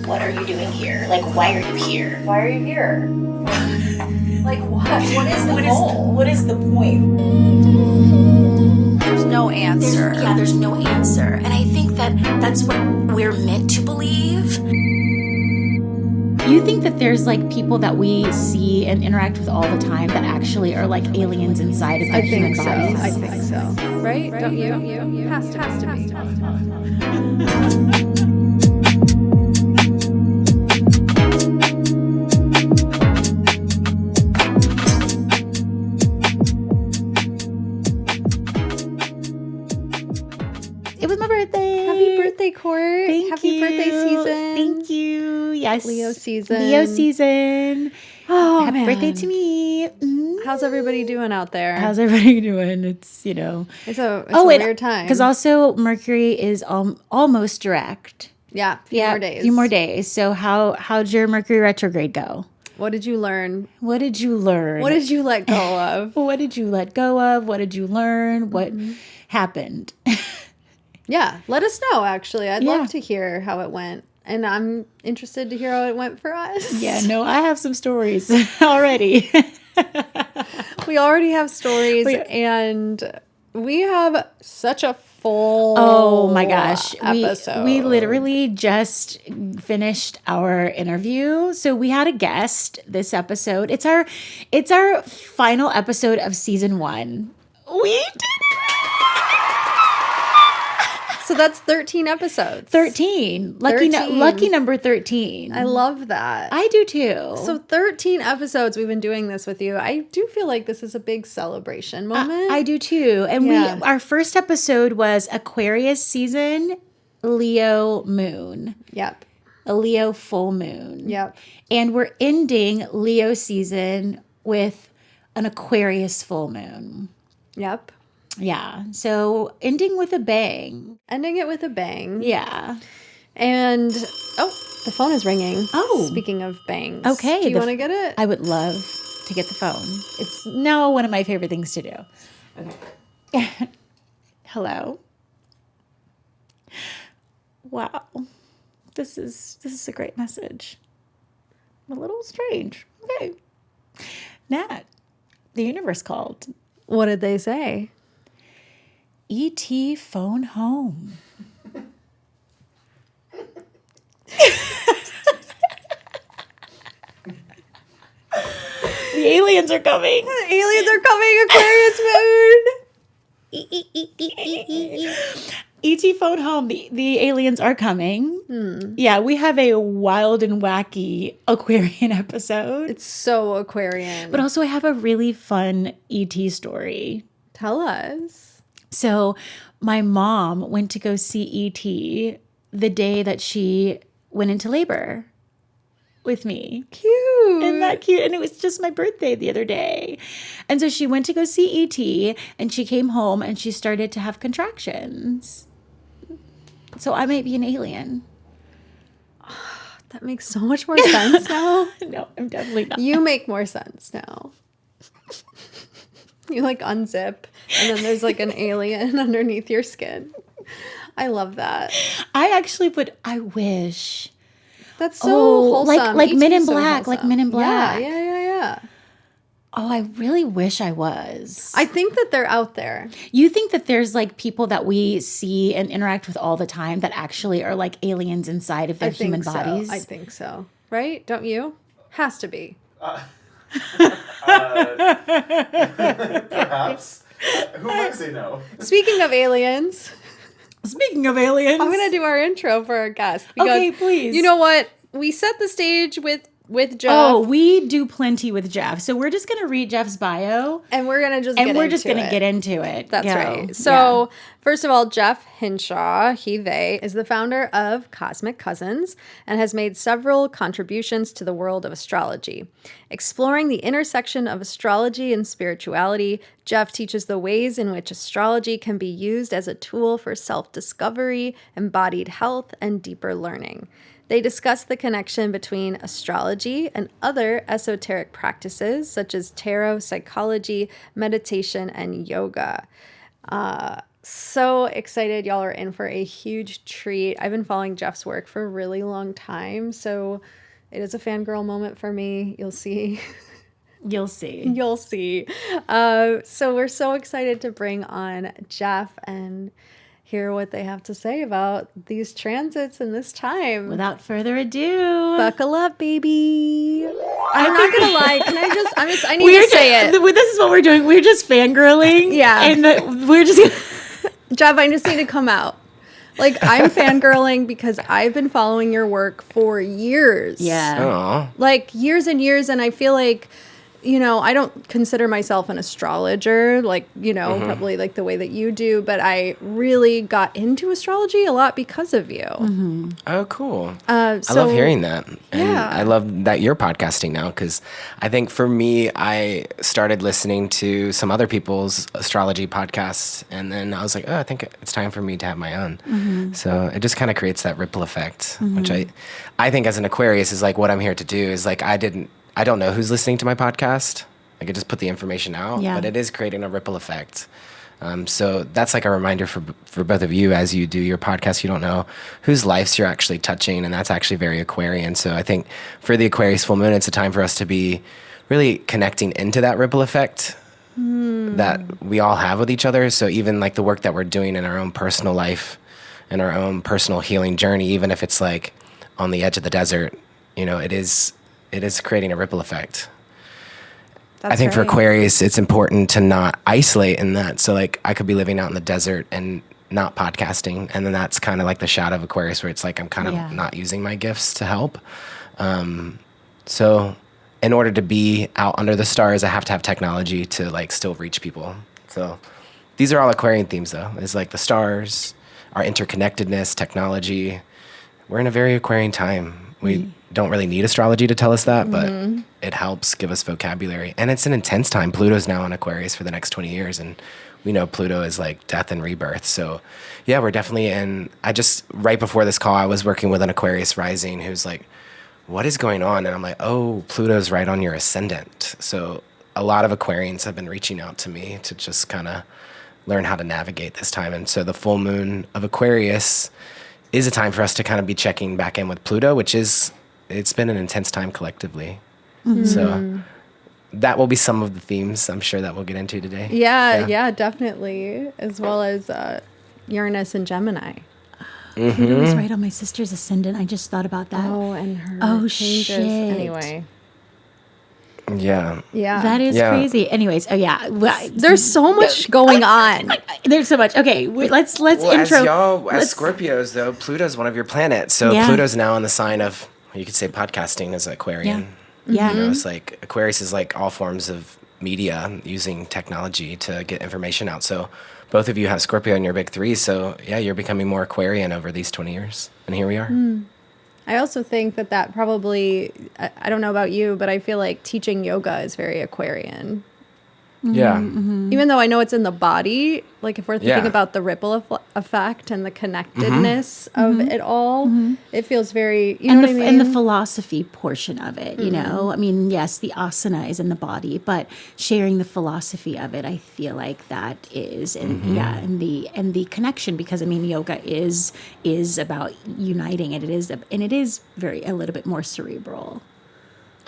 what are you doing here? Like, why are you here? Why are you here? Like, what? What is the goal? What is the point? There's no answer. There's no answer. And I think that's what we're meant to believe. You think that there's like people that we see and interact with all the time that actually are like aliens inside of their human bodies? I think so. Right? Don't you? Has to be. It was my birthday. Happy birthday, Court. Thank you. Happy birthday season. Thank you. Yes. Leo season. Oh, happy man. birthday to me. How's everybody doing out there? How's everybody doing? It's, It's a weird time. Because also Mercury is almost direct. Yeah, a few more days. So how'd your Mercury retrograde go? What did you learn? What did you learn? What did you let go of? What did you let go of? What did you learn? What happened? Yeah, let us know, actually. I'd love to hear how it went. And I'm interested to hear how it went for us. Yeah, no, I have some stories already. We already have stories, and we have such a full episode. We literally just finished our interview. So we had a guest this episode. It's our final episode of season 1. We did it! So that's 13 episodes. 13. Lucky number 13. I love that. I do too. So 13 episodes we've been doing this with you. I do feel like this is a big celebration moment. I do too. And our first episode was Aquarius season, Leo moon. Yep. A Leo full moon. Yep. And we're ending Leo season with an Aquarius full moon. Yep. Yeah. So ending with a bang. Ending it with a bang. Yeah. And, the phone is ringing. Oh. Speaking of bangs. Okay. Do you want to get it? I would love to get the phone. It's now one of my favorite things to do. Okay. Hello. Wow. This is a great message. A little strange. Okay. Nat, the universe called. What did they say? E.T. phone home. The aliens are coming. The aliens are coming, Aquarius moon. E.T. phone home. The aliens are coming. Yeah, we have a wild and wacky Aquarian episode. It's so Aquarian. But also I have a really fun E.T. story. Tell us. So my mom went to go see E.T. the day that she went into labor with me. Cute. Isn't that cute? And it was just my birthday the other day. And so she went to go see E.T. and she came home and she started to have contractions. So I might be an alien. That makes so much more sense now. No, I'm definitely not. You make more sense now. You like unzip and then there's like an alien underneath your skin. I love that. I wish. That's so wholesome. Like Men in so Black, wholesome. like Men in Black. Yeah. Oh, I really wish I was. I think that they're out there. You think that there's like people that we see and interact with all the time that actually are like aliens inside of their human bodies? I think so. Right? Don't you? Has to be. Perhaps. Who might say no? Speaking of aliens, I'm going to do our intro for our guest. Because, okay, please. You know what? We set the stage with Jeff. Oh, we do plenty with Jeff. So we're just going to read Jeff's bio. And we're going to just get into it. That's right. So, first of all, Jeff Hinshaw, they is the founder of Cosmic Cousins and has made several contributions to the world of astrology. Exploring the intersection of astrology and spirituality, Jeff teaches the ways in which astrology can be used as a tool for self-discovery, embodied health, and deeper learning. They discuss the connection between astrology and other esoteric practices such as tarot, psychology, meditation, and yoga. So excited. Y'all are in for a huge treat. I've been following Jeff's work for a really long time, so it is a fangirl moment for me. You'll see. You'll see. You'll see. So we're so excited to bring on Jeff and hear what they have to say about these transits in this time. Without further ado, buckle up, baby. I'm not gonna lie. I need to say it. This is what we're doing. We're just fangirling. Yeah. And we're just Jeff, I just need to come out. Like, I'm fangirling because I've been following your work for years. Yeah. Aww. Like, years and years, and I feel like, you know, I don't consider myself an astrologer, like, you know, probably like the way that you do, but I really got into astrology a lot because of you. Oh, cool. I I love hearing that. And Yeah. I love that you're podcasting now, because I think for me, I started listening to some other people's astrology podcasts, and then I was like, oh, I think it's time for me to have my own. So it just kind of creates that ripple effect, which I think as an Aquarius is like what I'm here to do is like I don't know who's listening to my podcast. I could just put the information out, Yeah. but it is creating a ripple effect. So that's like a reminder for both of you as you do your podcast. You don't know whose lives you're actually touching, and that's actually very Aquarian. So I think for the Aquarius Full Moon, it's a time for us to be really connecting into that ripple effect that we all have with each other. So even like the work that we're doing in our own personal life and our own personal healing journey, even if it's like on the edge of the desert, you know, it is creating a ripple effect. That's I think for right. Aquarius, it's important to not isolate in that. So like I could be living out in the desert and not podcasting. And then that's kind of like the shadow of Aquarius where it's like I'm kind of not using my gifts to help. So in order to be out under the stars, I have to have technology to like still reach people. So these are all Aquarian themes though. It's like the stars, our interconnectedness, technology. We're in a very Aquarian time. We don't really need astrology to tell us that, but it helps give us vocabulary. And it's an intense time. Pluto's now in Aquarius for the next 20 years. And we know Pluto is like death and rebirth. So yeah, we're definitely in. Right before this call, I was working with an Aquarius rising who's like, what is going on? And I'm like, oh, Pluto's right on your ascendant. So a lot of Aquarians have been reaching out to me to just kind of learn how to navigate this time. And so the full moon of Aquarius is a time for us to kind of be checking back in with Pluto, it's been an intense time collectively. So that will be some of the themes I'm sure that we'll get into today. Yeah, definitely. As well as Uranus and Gemini. Pluto was right on my sister's ascendant. I just thought about that. Oh, and her changes. Shit. Anyway. Yeah. Yeah. That is crazy. Anyways, There's so much going on. There's so much. Okay, let's Well, intro. as Scorpios, though, Pluto's one of your planets. So Pluto's now in the sign of, you could say podcasting as Aquarian. Yeah. You know, it's like Aquarius is like all forms of media using technology to get information out. So both of you have Scorpio in your big three. So yeah, you're becoming more Aquarian over these 20 years. And here we are. I also think that probably, I don't know about you, but I feel like teaching yoga is very Aquarian. Yeah. Even though I know it's in the body, like if we're thinking Yeah. about the ripple effect and the connectedness of it all, it feels very, you know what I mean? And the philosophy portion of it, you know, I mean, yes, the asana is in the body, but sharing the philosophy of it, I feel like that is, and and the connection, because I mean, yoga is about uniting, and it is very a little bit more cerebral.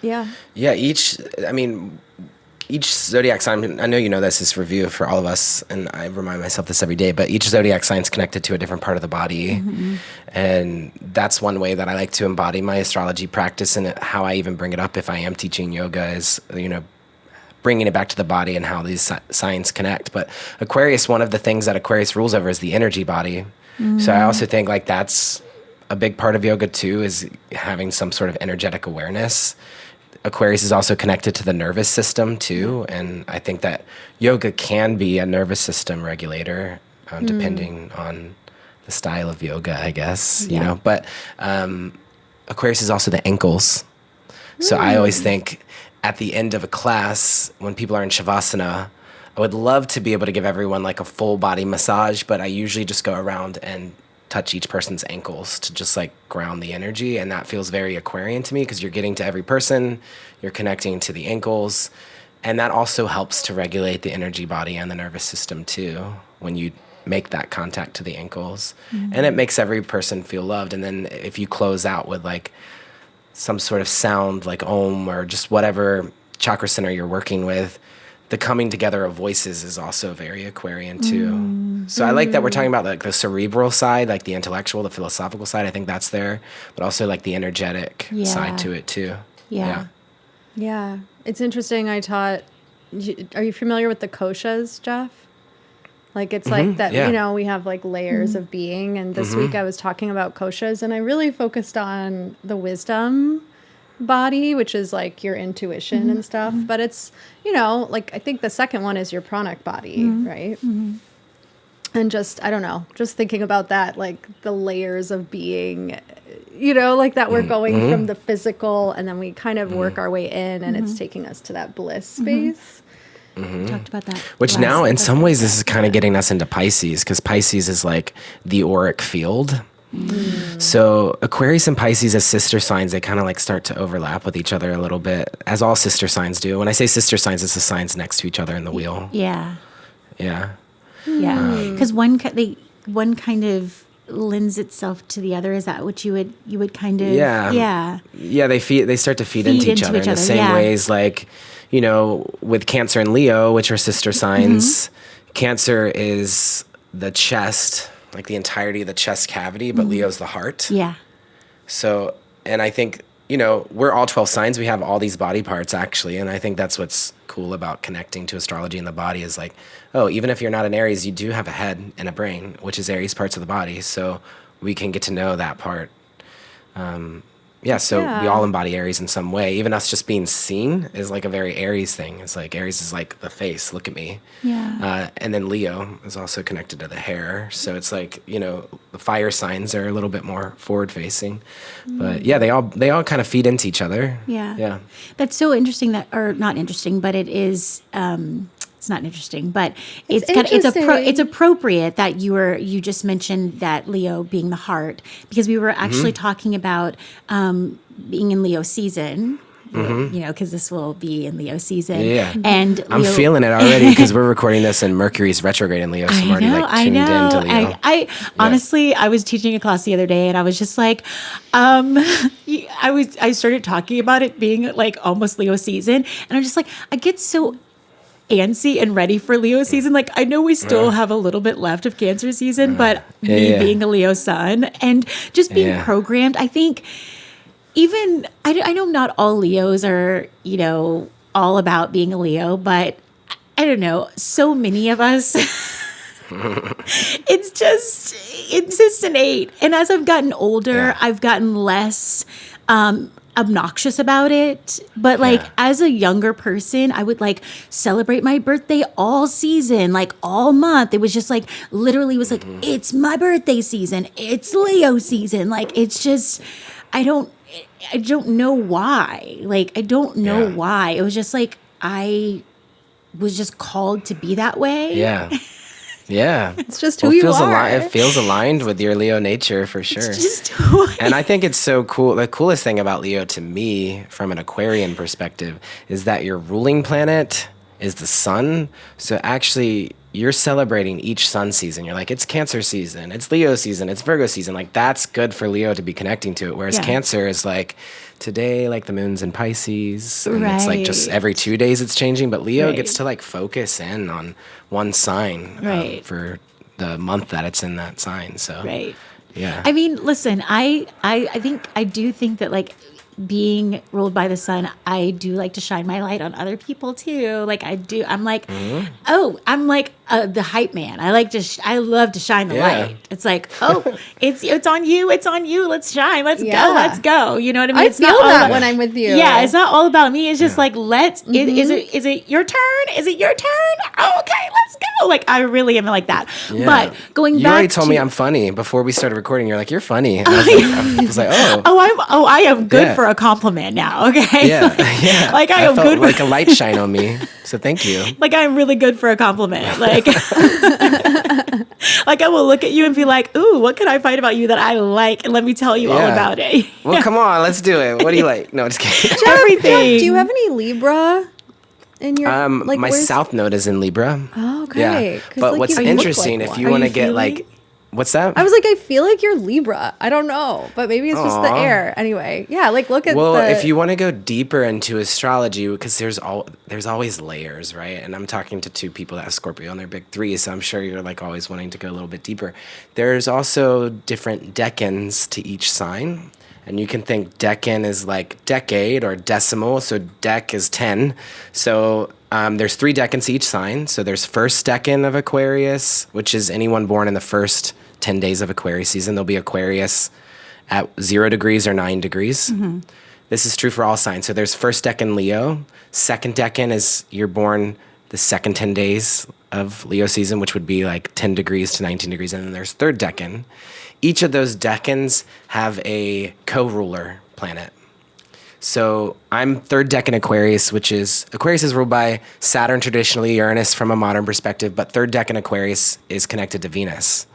Yeah. Yeah. Each zodiac sign, I know you know this review for all of us, and I remind myself this every day, but each zodiac sign is connected to a different part of the body. And that's one way that I like to embody my astrology practice, and how I even bring it up if I am teaching yoga is, you know, bringing it back to the body and how these signs connect. But Aquarius, one of the things that Aquarius rules over is the energy body. So I also think like that's a big part of yoga too, is having some sort of energetic awareness. Aquarius is also connected to the nervous system too, and I think that yoga can be a nervous system regulator, depending on the style of yoga, I guess, you know. But Aquarius is also the ankles. So I always think at the end of a class, when people are in Shavasana, I would love to be able to give everyone like a full body massage, but I usually just go around and touch each person's ankles to just like ground the energy. And that feels very Aquarian to me, because you're getting to every person, you're connecting to the ankles. And that also helps to regulate the energy body and the nervous system too, when you make that contact to the ankles. And it makes every person feel loved. And then if you close out with like some sort of sound like Om or just whatever chakra center you're working with, the coming together of voices is also very Aquarian too. So I like that we're talking about like the cerebral side, like the intellectual, the philosophical side. I think that's there, but also like the energetic side to it too. Yeah. Yeah. It's interesting. I taught, are you familiar with the koshas, Jeff? Like it's like that, you know, we have like layers of being. And this week I was talking about koshas, and I really focused on the wisdom body, which is like your intuition and stuff. But it's, you know, like I think the second one is your pranic body, right? And just, I don't know, just thinking about that, like the layers of being, you know, like that we're going from the physical, and then we kind of work our way in, and it's taking us to that bliss space. We talked about that. Which now, in some ways, this is kind of getting us into Pisces, because Pisces is like the auric field. So Aquarius and Pisces as sister signs, they kind of like start to overlap with each other a little bit, as all sister signs do. When I say sister signs, it's the signs next to each other in the wheel. Yeah. Yeah. Yeah. Because one kind of lends itself to the other. Is that what you would kind of? Yeah. They start to feed into each other in the same ways, like, you know, with Cancer and Leo, which are sister signs. Cancer is the chest, like the entirety of the chest cavity, but Leo's the heart. Yeah. So, and I think, you know, we're all 12 signs. We have all these body parts actually. And I think that's what's cool about connecting to astrology in the body is like, oh, even if you're not an Aries, you do have a head and a brain, which is Aries parts of the body. So we can get to know that part. So we all embody Aries in some way. Even us just being seen is like a very Aries thing. It's like Aries is like the face, look at me. Yeah. And then Leo is also connected to the hair. So it's like, you know, the fire signs are a little bit more forward facing. But yeah, they all kind of feed into each other. Yeah. Yeah. That's so interesting or not interesting, but it is it's not interesting, but it's appropriate that you just mentioned that Leo being the heart, because we were actually talking about being in Leo season. You know, because this will be in Leo season. Yeah. And I'm feeling it already because we're recording this and Mercury's retrograde in Leo. So I'm already like tuned into Leo. I honestly, I was teaching a class the other day and I was just like, I started talking about it being like almost Leo season. And I'm just like, I get so antsy and ready for Leo season. Like, I know we still have a little bit left of Cancer season, but me being a Leo sun and just being programmed, I think even, I know not all Leos are, you know, all about being a Leo, but I don't know, so many of us, it's just innate. And as I've gotten older, I've gotten less, obnoxious about it, but like as a younger person, I would like celebrate my birthday all season, like all month. It was just like literally was like it's my birthday season, it's Leo season. Like it's just I don't know why. Like I don't know why. It was just like I was just called to be that way. Yeah. It's just who you are. It feels aligned with your Leo nature for sure. It's just who and I think it's so cool. The coolest thing about Leo to me, from an Aquarian perspective, is that your ruling planet is the sun. So actually, you're celebrating each sun season. You're like, it's Cancer season, it's Leo season, it's Virgo season. Like, that's good for Leo to be connecting to it. Whereas Cancer is like, today, like the moon's in Pisces. And it's like just every 2 days it's changing. But Leo gets to like focus in on one sign for the month that it's in that sign. So, yeah. I mean, listen, I do think that like being ruled by the sun, I do like to shine my light on other people too. Like I do. I'm like, I'm like the hype man. I like to, I love to shine the light. It's like, it's on you. It's on you. Let's shine. Let's go. You know what I mean? I feel that when I'm with you. Yeah. It's not all about me. It's just like, is it your turn? Is it your turn? Oh, okay. Let's go. Like I really am like that. Yeah. But going back, you already told me I'm funny before we started recording. You're like, you're funny. And I was like, I am good for a compliment now. Okay. Yeah. Like I am felt good. Like a light shine on me. So thank you. Like I'm really good for a compliment. Like, like I will look at you and be like, ooh, what can I find about you that I like? And let me tell you all about it. Well, come on, let's do it. What do you like? No, just kidding. Everything. Do you have any Libra in your like my south node is in Libra. Oh, okay. Yeah. But what's interesting, if you want to get like, what's that? I was like, I feel like you're Libra. I don't know, but maybe it's just the air. Anyway, yeah, like look at if you want to go deeper into astrology, because there's always layers, right? And I'm talking to two people that have Scorpio on their big three, so I'm sure you're like always wanting to go a little bit deeper. There's also different decans to each sign. And you can think decan is like decade or decimal, so dec is 10. So there's 3 decans each sign. So there's first decan of Aquarius, which is anyone born in the first 10 days of Aquarius season. There'll be Aquarius at 0 degrees or 9 degrees. Mm-hmm. This is true for all signs. So there's first decan Leo. Second decan is you're born the second 10 days of Leo season, which would be like 10 degrees to 19 degrees. And then there's third decan. Each of those decans have a co-ruler planet. So I'm third decan Aquarius, Aquarius is ruled by Saturn traditionally, Uranus from a modern perspective, but third decan Aquarius is connected to Venus.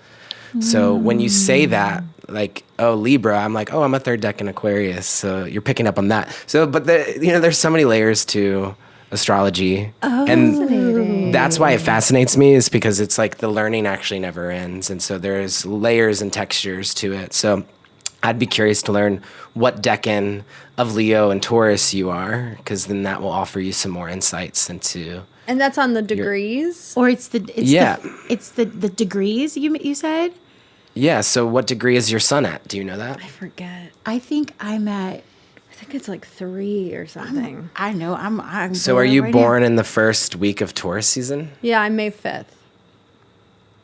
So when you say that, like, oh, Libra, I'm like, oh, I'm a third decan Aquarius. So you're picking up on that. So, but there's so many layers to astrology. Oh, and that's why it fascinates me, is because it's like the learning actually never ends. And so there's layers and textures to it. So I'd be curious to learn what decan of Leo and Taurus you are, because then that will offer you some more insights into. And that's on the degrees? Or it's the degrees you said? Yeah. So what degree is your sun at? Do you know that? I forget. I think I'm at. I think it's like 3 or something. I know. I'm. So are you born in the first week of Taurus season? Yeah, I'm May 5th.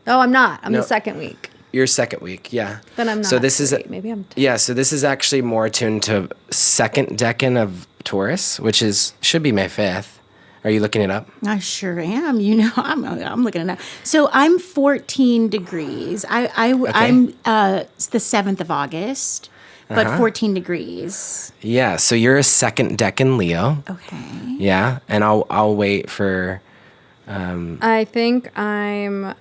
Oh, I'm not. I'm the second week. Your second week, yeah. Then I'm not. So this is maybe I'm. Yeah. So this is actually more attuned to second decan of Taurus, which should be May 5th. Are you looking it up? I sure am. You know, I'm looking it up. So I'm 14 degrees. I'm the 7th of August. But 14 degrees. Yeah, so you're a second decan Leo. Okay. Yeah, and I'll wait for. I think I'm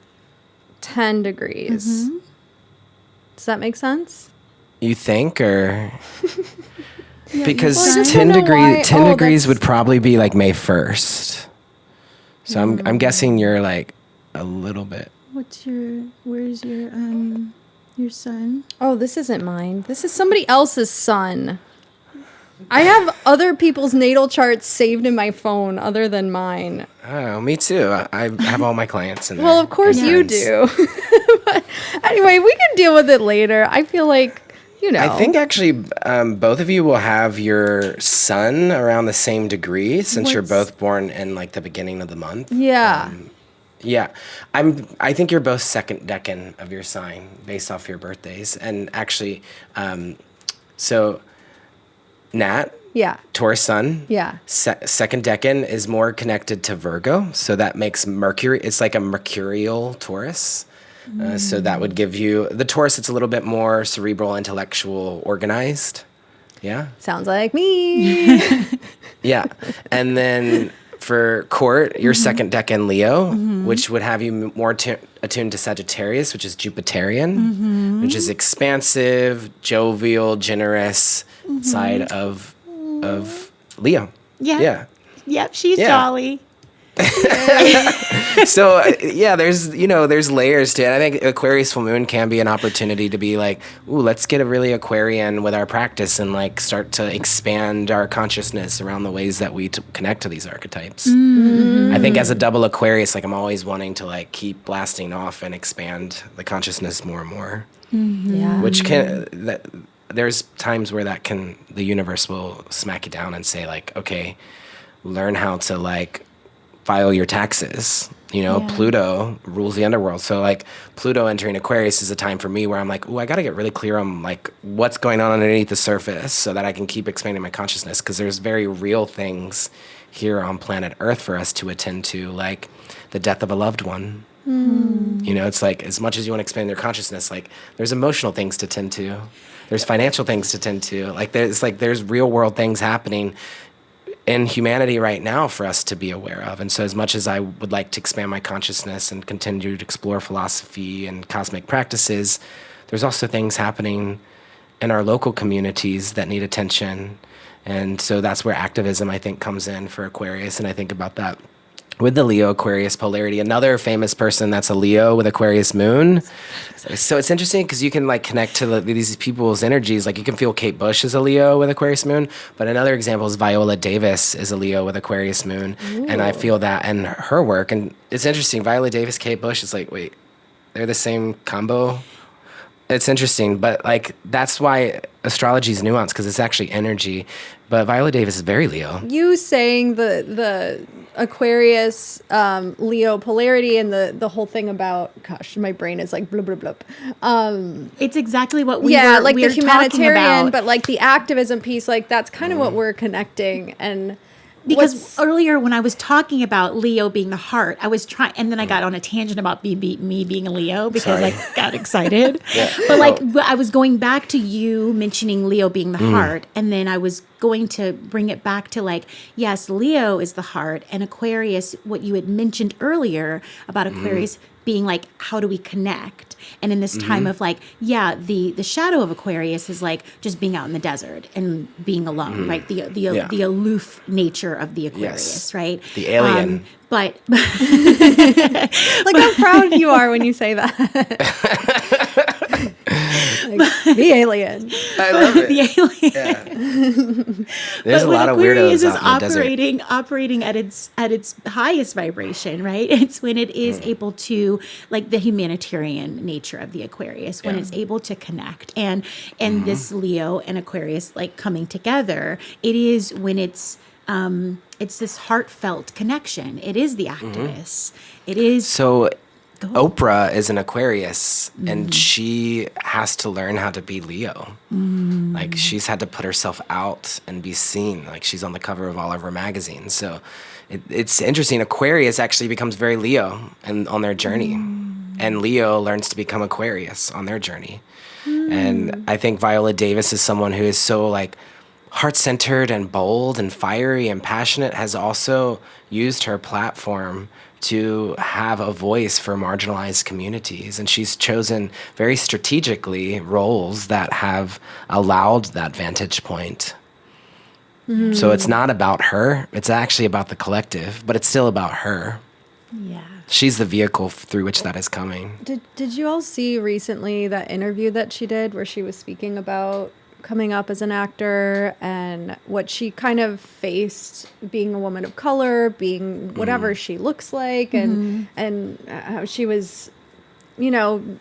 10 degrees. Mm-hmm. Does that make sense? You think, or because Well, 10 degrees would probably be like May 1st. So I'm guessing you're like a little bit. Where's your son? Oh, this isn't mine. This is somebody else's son. I have other people's natal charts saved in my phone other than mine. Oh, me too. I have all my clients in there. Well, of course you do. But anyway, we can deal with it later. I feel like, I think actually both of you will have your sun around the same degree since you're both born in like the beginning of the month. Yeah. Yeah, I think you're both second decan of your sign based off your birthdays, and actually, so Nat, Taurus sun, second decan is more connected to Virgo, so that makes Mercury. It's like a mercurial Taurus, so that would give you the Taurus. It's a little bit more cerebral, intellectual, organized. Yeah, sounds like me. Yeah, and then. For Court, your second decan Leo, which would have you more attuned to Sagittarius, which is Jupiterian, which is expansive, jovial, generous side of Leo. Yeah. Yep, she's jolly. So there's layers to it. I think Aquarius Full Moon can be an opportunity to be like, ooh, let's get a really Aquarian with our practice and like start to expand our consciousness around the ways that we connect to these archetypes. I think as a double Aquarius, like I'm always wanting to like keep blasting off and expand the consciousness more and more. Which there's times where the universe will smack you down and say like, okay, learn how to like file your taxes. Pluto rules the underworld. So like Pluto entering Aquarius is a time for me where I'm like, ooh, I got to get really clear on like what's going on underneath the surface so that I can keep expanding my consciousness, because there's very real things here on planet Earth for us to attend to, like the death of a loved one. It's like as much as you want to expand your consciousness, like there's emotional things to tend to. There's financial things to tend to. Like there's real world things happening in humanity right now for us to be aware of. And so as much as I would like to expand my consciousness and continue to explore philosophy and cosmic practices, there's also things happening in our local communities that need attention. And so that's where activism, I think, comes in for Aquarius. And I think about that with the Leo Aquarius polarity. Another famous person that's a Leo with Aquarius moon. So it's interesting because you can like connect to these people's energies. Like you can feel Kate Bush is a Leo with Aquarius moon, but another example is Viola Davis is a Leo with Aquarius moon. Ooh. And I feel that in her work. And it's interesting. Viola Davis, Kate Bush is like, wait, they're the same combo? It's interesting, but like that's why astrology is nuanced because it's actually energy. But Viola Davis is very Leo. You saying the Aquarius Leo polarity and the whole thing about, gosh, my brain is like blub blub blub. It's exactly what we like the humanitarian, but like the activism piece, like that's kind of what we're connecting. And because earlier when I was talking about Leo being the heart, I was trying, and then I got on a tangent about me being a Leo because I got excited. But like I was going back to you mentioning Leo being the heart, and then I was going to bring it back to like, yes, Leo is the heart, and Aquarius, what you had mentioned earlier about Aquarius being like, how do we connect? And in this time of like, the shadow of Aquarius is like just being out in the desert and being alone, right? The aloof nature of the Aquarius, right? The alien. But like how proud you are when you say that. Like, the alien. I love it. The alien. Yeah. There's a lot of weirdos out in the desert. Operating at its highest vibration, right? It's when it is able to, like the humanitarian nature of the Aquarius, when it's able to connect. And this Leo and Aquarius like coming together, it is when it's this heartfelt connection. It is the activists. It is so. Oprah is an Aquarius, and she has to learn how to be Leo. Like she's had to put herself out and be seen. Like she's on the cover of all of her magazines. So it's interesting. Aquarius actually becomes very Leo and on their journey, and Leo learns to become Aquarius on their journey. And I think Viola Davis is someone who is so like heart-centered and bold and fiery and passionate, has also used her platform to have a voice for marginalized communities. And she's chosen very strategically roles that have allowed that vantage point. So it's not about her, it's actually about the collective, but it's still about her. Yeah. She's the vehicle through which that is coming. Did you all see recently that interview that she did where she was speaking about coming up as an actor and what she kind of faced being a woman of color, being whatever she looks like, and how she was,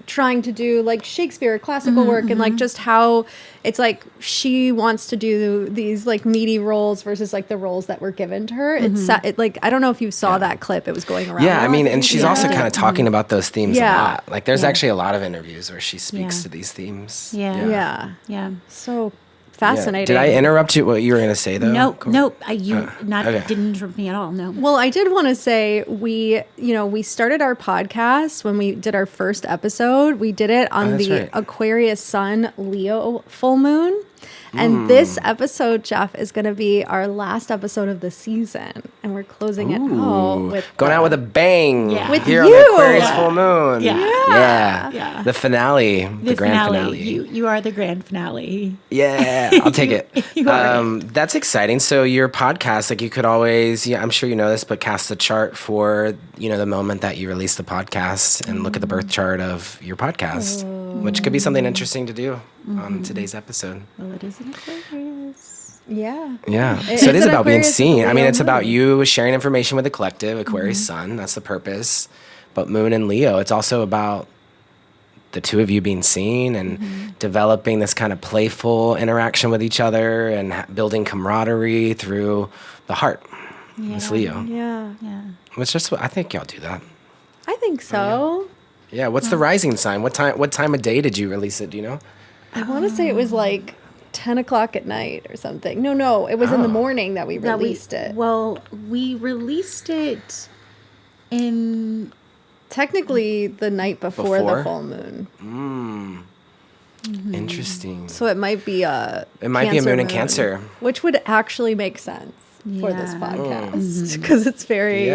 trying to do like Shakespeare classical work, and like just how it's like she wants to do these like meaty roles versus like the roles that were given to her. It's like, I don't know if you saw that clip, it was going around. Yeah, I mean, and she's also kind of talking about those themes a lot. Like there's actually a lot of interviews where she speaks to these themes. Yeah. So fascinating. Did I interrupt you? What you were going to say though? Nope. Didn't interrupt me at all. No. Well, I did want to say we started our podcast when we did our first episode. We did it on the Aquarius Sun Leo full moon. And this episode, Jeff, is going to be our last episode of the season. And we're closing it out with... Going out with a bang. Yeah. With here you. on the Aquarius Full Moon. Yeah. The finale. The grand finale. You are the grand finale. Yeah. I'll take it. That's exciting. So your podcast, like you could always, I'm sure you know this, but cast the chart for, the moment that you release the podcast and look at the birth chart of your podcast, which could be something interesting to do on today's episode. Well, it is an Aquarius. Yeah. So it is about being seen. I mean, it's about you sharing information with the collective, Aquarius Sun. That's the purpose. But Moon and Leo, it's also about the two of you being seen and developing this kind of playful interaction with each other and building camaraderie through the heart. It's Leo. Yeah. Which just, I think y'all do that. I think so. Yeah. What's the rising sign? What time of day did you release it? Do you know? I want to say it was like 10 o'clock at night or something. No, it was in the morning that we released it. Well, we released it in... Technically the night before the full moon. Interesting. So it might be a moon in Cancer. Which would actually make sense for this podcast because it's very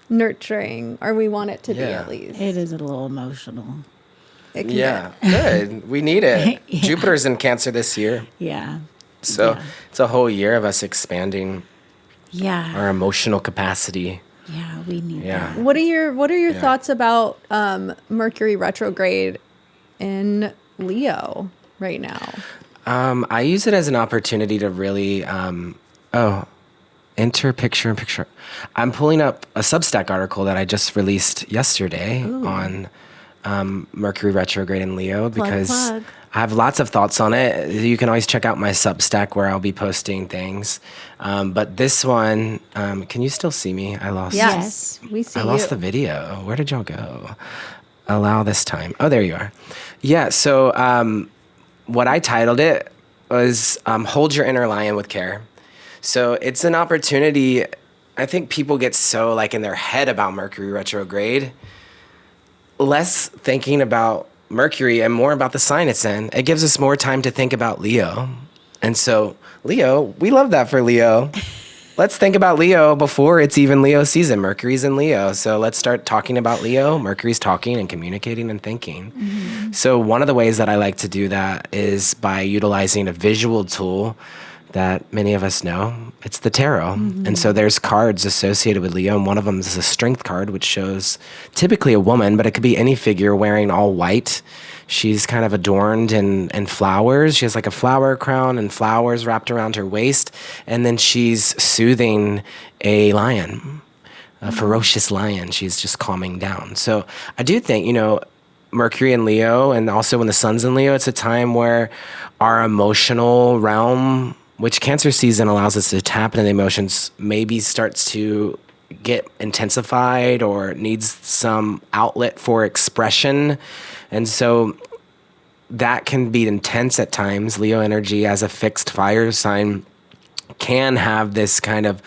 nurturing, or we want it to be at least. It is a little emotional. Yeah, good. We need it. Jupiter's in Cancer this year. Yeah. So it's a whole year of us expanding Yeah. our emotional capacity. Yeah, we need that. What are your thoughts about Mercury retrograde in Leo right now? I use it as an opportunity to really, enter picture in picture. I'm pulling up a Substack article that I just released yesterday on Mercury retrograde in Leo because plug. I have lots of thoughts on it. You can always check out my Substack where I'll be posting things. But this one, can you still see me? I lost. Yes, we see I lost you. the video. Where did y'all go? Allow this time. Oh, there you are. Yeah. So what I titled it was "Hold Your Inner Lion with Care." So it's an opportunity. I think people get so like in their head about Mercury retrograde, less thinking about Mercury and more about the sign it's in. It gives us more time to think about Leo. And so Leo, we love that for Leo. Let's think about Leo before it's even Leo season. Mercury's in Leo. So let's start talking about Leo. Mercury's talking and communicating and thinking. Mm-hmm. So one of the ways that I like to do that is by utilizing a visual tool that many of us know. It's the tarot. Mm-hmm. And so there's cards associated with Leo, and one of them is a strength card, which shows typically a woman, but it could be any figure wearing all white. She's kind of adorned in flowers. She has like a flower crown and flowers wrapped around her waist. And then she's soothing a lion, a ferocious lion. She's just calming down. So I do think, Mercury in Leo, and also when the sun's in Leo, it's a time where our emotional realm, which Cancer season allows us to tap into the emotions, maybe starts to get intensified or needs some outlet for expression. And so that can be intense at times. Leo energy as a fixed fire sign can have this kind of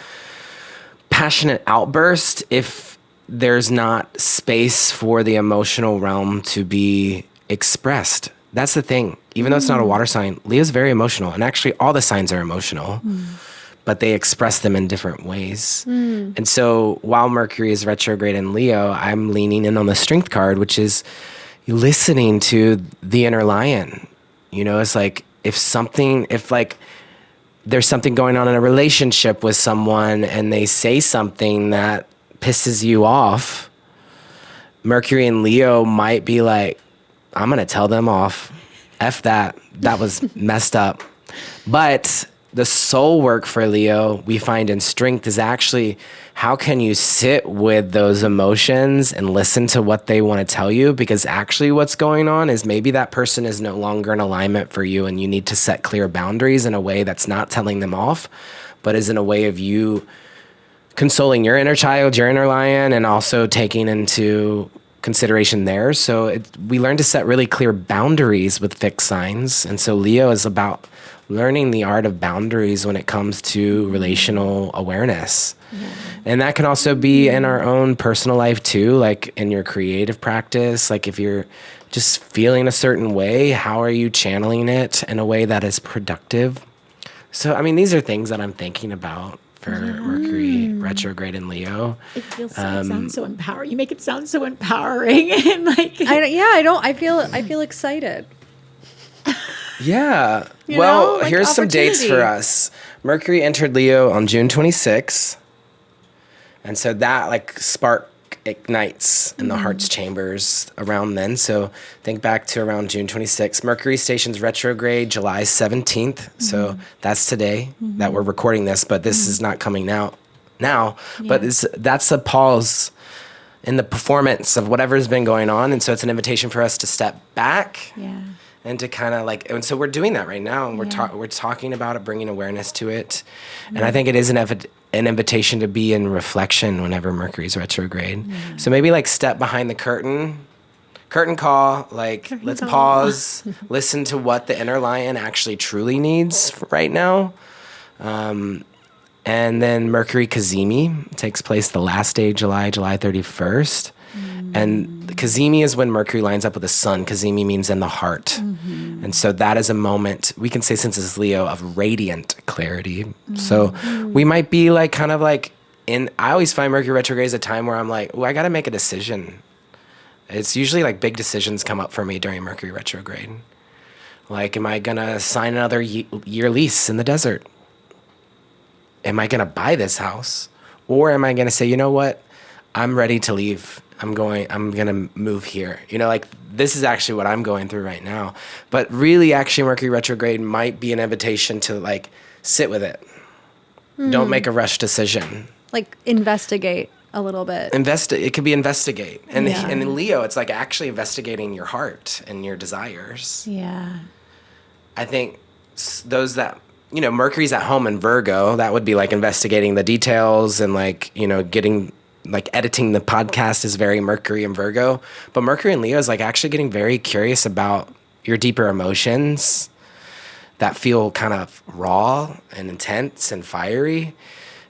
passionate outburst if there's not space for the emotional realm to be expressed. That's the thing. Even though it's not a water sign, Leo's very emotional. And actually, all the signs are emotional, but they express them in different ways. And so while Mercury is retrograde in Leo, I'm leaning in on the strength card, which is listening to the inner lion. It's like if there's something going on in a relationship with someone and they say something that pisses you off, Mercury in Leo might be like, I'm going to tell them off. F that. That was messed up. But the soul work for Leo we find in strength is actually how can you sit with those emotions and listen to what they want to tell you? Because actually what's going on is maybe that person is no longer in alignment for you and you need to set clear boundaries in a way that's not telling them off, but is in a way of you consoling your inner child, your inner lion, and also taking into consideration there. So we learn to set really clear boundaries with fixed signs. And so Leo is about learning the art of boundaries when it comes to relational awareness. Yeah. And that can also be in our own personal life too, like in your creative practice. Like if you're just feeling a certain way, how are you channeling it in a way that is productive? So, these are things that I'm thinking about for Mercury retrograde in Leo. It feels so, it sounds so empowering. You make it sound so empowering and like I feel excited. Yeah. Like here's some dates for us. Mercury entered Leo on June 26th. And so that spark ignites in the heart's chambers around then. So think back to around June 26th. Mercury stations retrograde July 17th. So that's today that we're recording this, but this is not coming out now. Yeah. But that's a pause in the performance of whatever's been going on. And so it's an invitation for us to step back. Yeah. And to kind of and so we're doing that right now. And we're talking about it, bringing awareness to it. And I think it is an invitation to be in reflection whenever Mercury's retrograde. Yeah. So maybe step behind the curtain call, let's pause, listen to what the inner lion actually truly needs right now. And then Mercury Kazemi takes place the last day, July 31st. And Kazemi is when Mercury lines up with the sun. Kazemi means in the heart. And so that is a moment, we can say since it's Leo, of radiant clarity. So we might be I always find Mercury retrograde is a time where I'm like, I got to make a decision. It's usually like big decisions come up for me during Mercury retrograde. Like, am I gonna sign another year lease in the desert? Am I gonna buy this house? Or am I gonna say, you know what? I'm ready to leave. I'm gonna move here. You know, like, this is actually what I'm going through right now. But really, actually, Mercury retrograde might be an invitation to, like, sit with it. Don't make a rush decision. Like, investigate a little bit. It could be investigate. And in Leo, it's like actually investigating your heart and your desires. Yeah. I think those that, you know, Mercury's at home in Virgo, that would be like investigating the details and, like, you know, getting, like, editing the podcast is very Mercury and Virgo. But Mercury and Leo is like actually getting very curious about your deeper emotions that feel kind of raw and intense and fiery,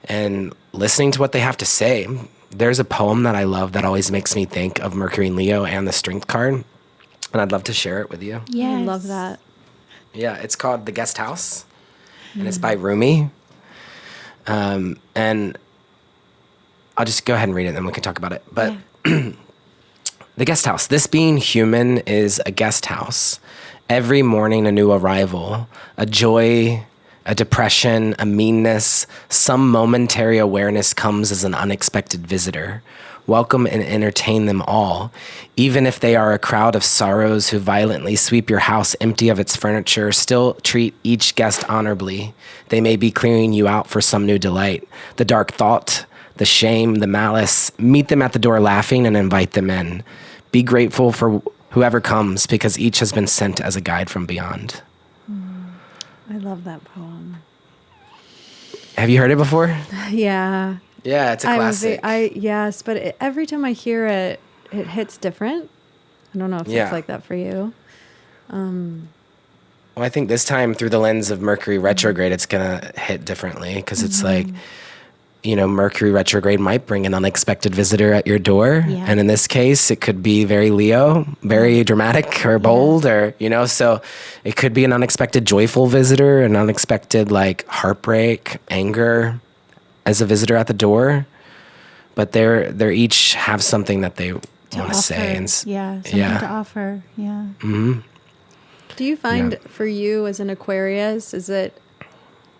and listening to what they have to say. There's a poem that I love that always makes me think of Mercury and Leo and the Strength card, and I'd love to share it with you. Yeah, I love that. Yeah, it's called The Guest House, and it's by Rumi. And I'll just go ahead and read it, and then we can talk about it. But the guest house. This being human is a guest house. Every morning a new arrival, a joy, a depression, a meanness, some momentary awareness comes as an unexpected visitor. Welcome and entertain them all, even if they are a crowd of sorrows who violently sweep your house empty of its furniture. Still treat each guest honorably. They may be clearing you out for some new delight. The dark thought, the shame, the malice, meet them at the door laughing and invite them in. Be grateful for whoever comes, because each has been sent as a guide from beyond. I love that poem. Have you heard it before? Yeah. Yeah, it's a classic. Yes, but every time I hear it, it hits different. I don't know if it's like that for you. Well, I think this time through the lens of Mercury retrograde, it's going to hit differently, because it's like, you know, Mercury retrograde might bring an unexpected visitor at your door. Yeah. And in this case, it could be very Leo, very dramatic or bold, or, you know, so it could be an unexpected joyful visitor, an unexpected, like, heartbreak, anger as a visitor at the door. But they're each have something that they want to say. And something to offer. Yeah. Mm-hmm. Do you find for you as an Aquarius, is it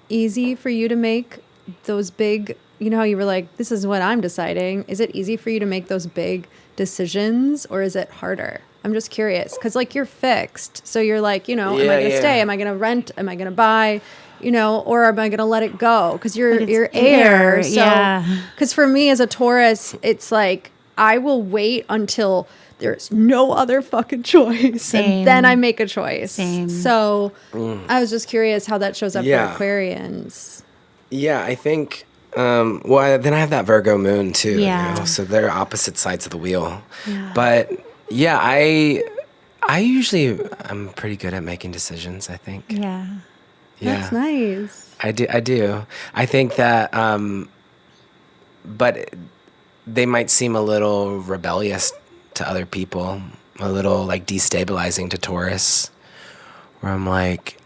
easy for you to make those big, you know how you were like, this is what I'm deciding. Is it easy for you to make those big decisions, or is it harder? I'm just curious, because, like, you're fixed. So you're like, you know, am I going to stay? Am I going to rent? Am I going to buy? You know, or am I going to let it go? Because you're air. So, because for me as a Taurus, it's like, I will wait until there's no other fucking choice. And then I make a choice. So I was just curious how that shows up for Aquarians. Yeah, I think, then I have that Virgo moon too. Yeah. You know, so they're opposite sides of the wheel. Yeah. But yeah, I I'm pretty good at making decisions, I think. Yeah. That's nice. I do. I think that, but they might seem a little rebellious to other people, a little, like, destabilizing to Taurus, where I'm like,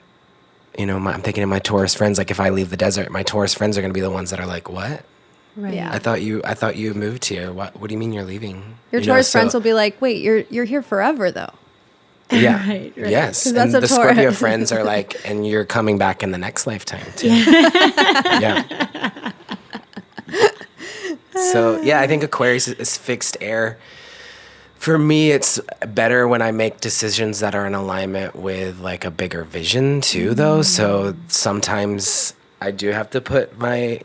you know, I'm thinking of my Taurus friends, like, if I leave the desert, my Taurus friends are going to be the ones that are like, what? Right. Yeah. I thought you moved here. What do you mean you're leaving? Your Taurus friends will be like, wait, you're here forever though. Yeah. Right. Yes. And the Scorpio friends are like, and you're coming back in the next lifetime too. Yeah. So yeah, I think Aquarius is fixed air. For me, it's better when I make decisions that are in alignment with, like, a bigger vision too, though. So sometimes I do have to put my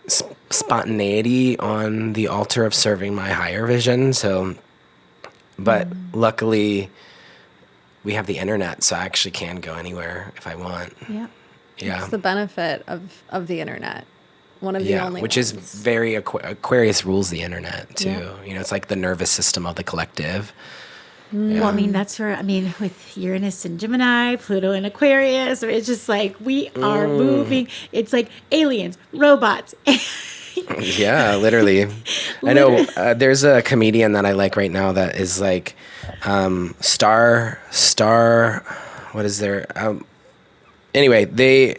spontaneity on the altar of serving my higher vision. So, but luckily we have the internet, so I actually can go anywhere if I want. Yeah. Yeah. It's the benefit of the internet. One of the only which ones. is very Aquarius rules the internet too. Yeah. You know, it's like the nervous system of the collective. Well, I mean, that's where, with Uranus and Gemini, Pluto and Aquarius, it's just like we are moving. It's like aliens, robots. Yeah, literally. I know there's a comedian that I like right now that is like Star. What is their? Anyway, they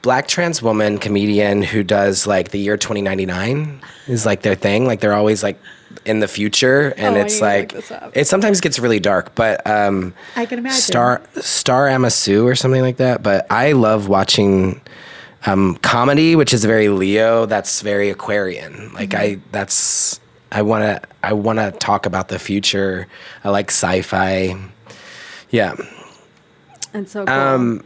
black trans woman comedian who does like the year 2099 is like their thing. Like they're always like in the future, and it's like it sometimes gets really dark. But I can imagine Star Amasu or something like that. But I love watching comedy, which is very Leo. That's very Aquarian. Like I want to talk about the future. I like sci-fi. Yeah. And so cool.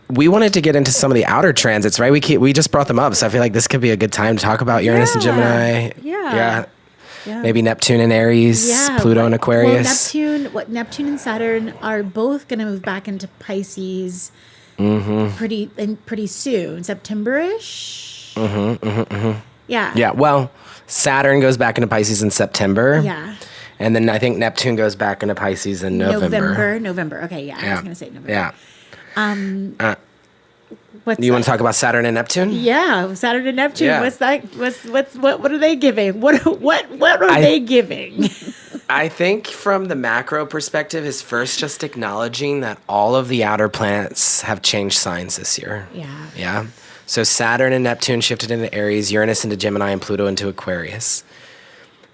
We wanted to get into some of the outer transits, right? We just brought them up, so I feel like this could be a good time to talk about Uranus and Gemini. Yeah. Maybe Neptune and Aries, Pluto and Aquarius. Neptune and Saturn are both going to move back into Pisces pretty soon, September-ish. Yeah. Yeah. Well, Saturn goes back into Pisces in September. Yeah. And then I think Neptune goes back into Pisces in November. November. Okay. Yeah. I was going to say November. Yeah. What's you want to talk about Saturn and Neptune? Yeah, Saturn and Neptune. Yeah. What's that? What are they giving? What are they giving? I think from the macro perspective is first just acknowledging that all of the outer planets have changed signs this year. Yeah. Yeah. So Saturn and Neptune shifted into Aries, Uranus into Gemini, and Pluto into Aquarius.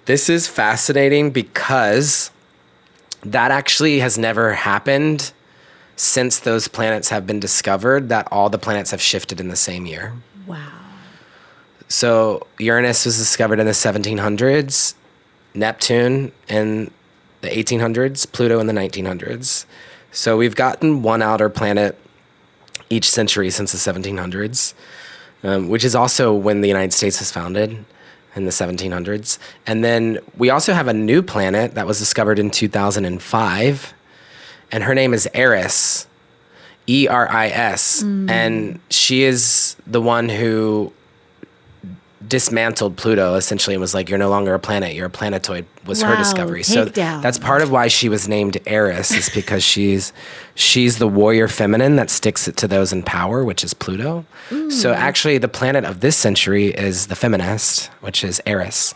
This is fascinating because that actually has never happened since those planets have been discovered, that all the planets have shifted in the same year. Wow. So Uranus was discovered in the 1700s, Neptune in the 1800s, Pluto in the 1900s. So we've gotten one outer planet each century since the 1700s, which is also when the United States was founded in the 1700s. And then we also have a new planet that was discovered in 2005. And her name is Eris, Eris. And she is the one who dismantled Pluto, essentially, and was like, you're no longer a planet, you're a planetoid, was her discovery. So that's part of why she was named Eris, is because she's the warrior feminine that sticks it to those in power, which is Pluto. So actually, the planet of this century is the feminist, which is Eris.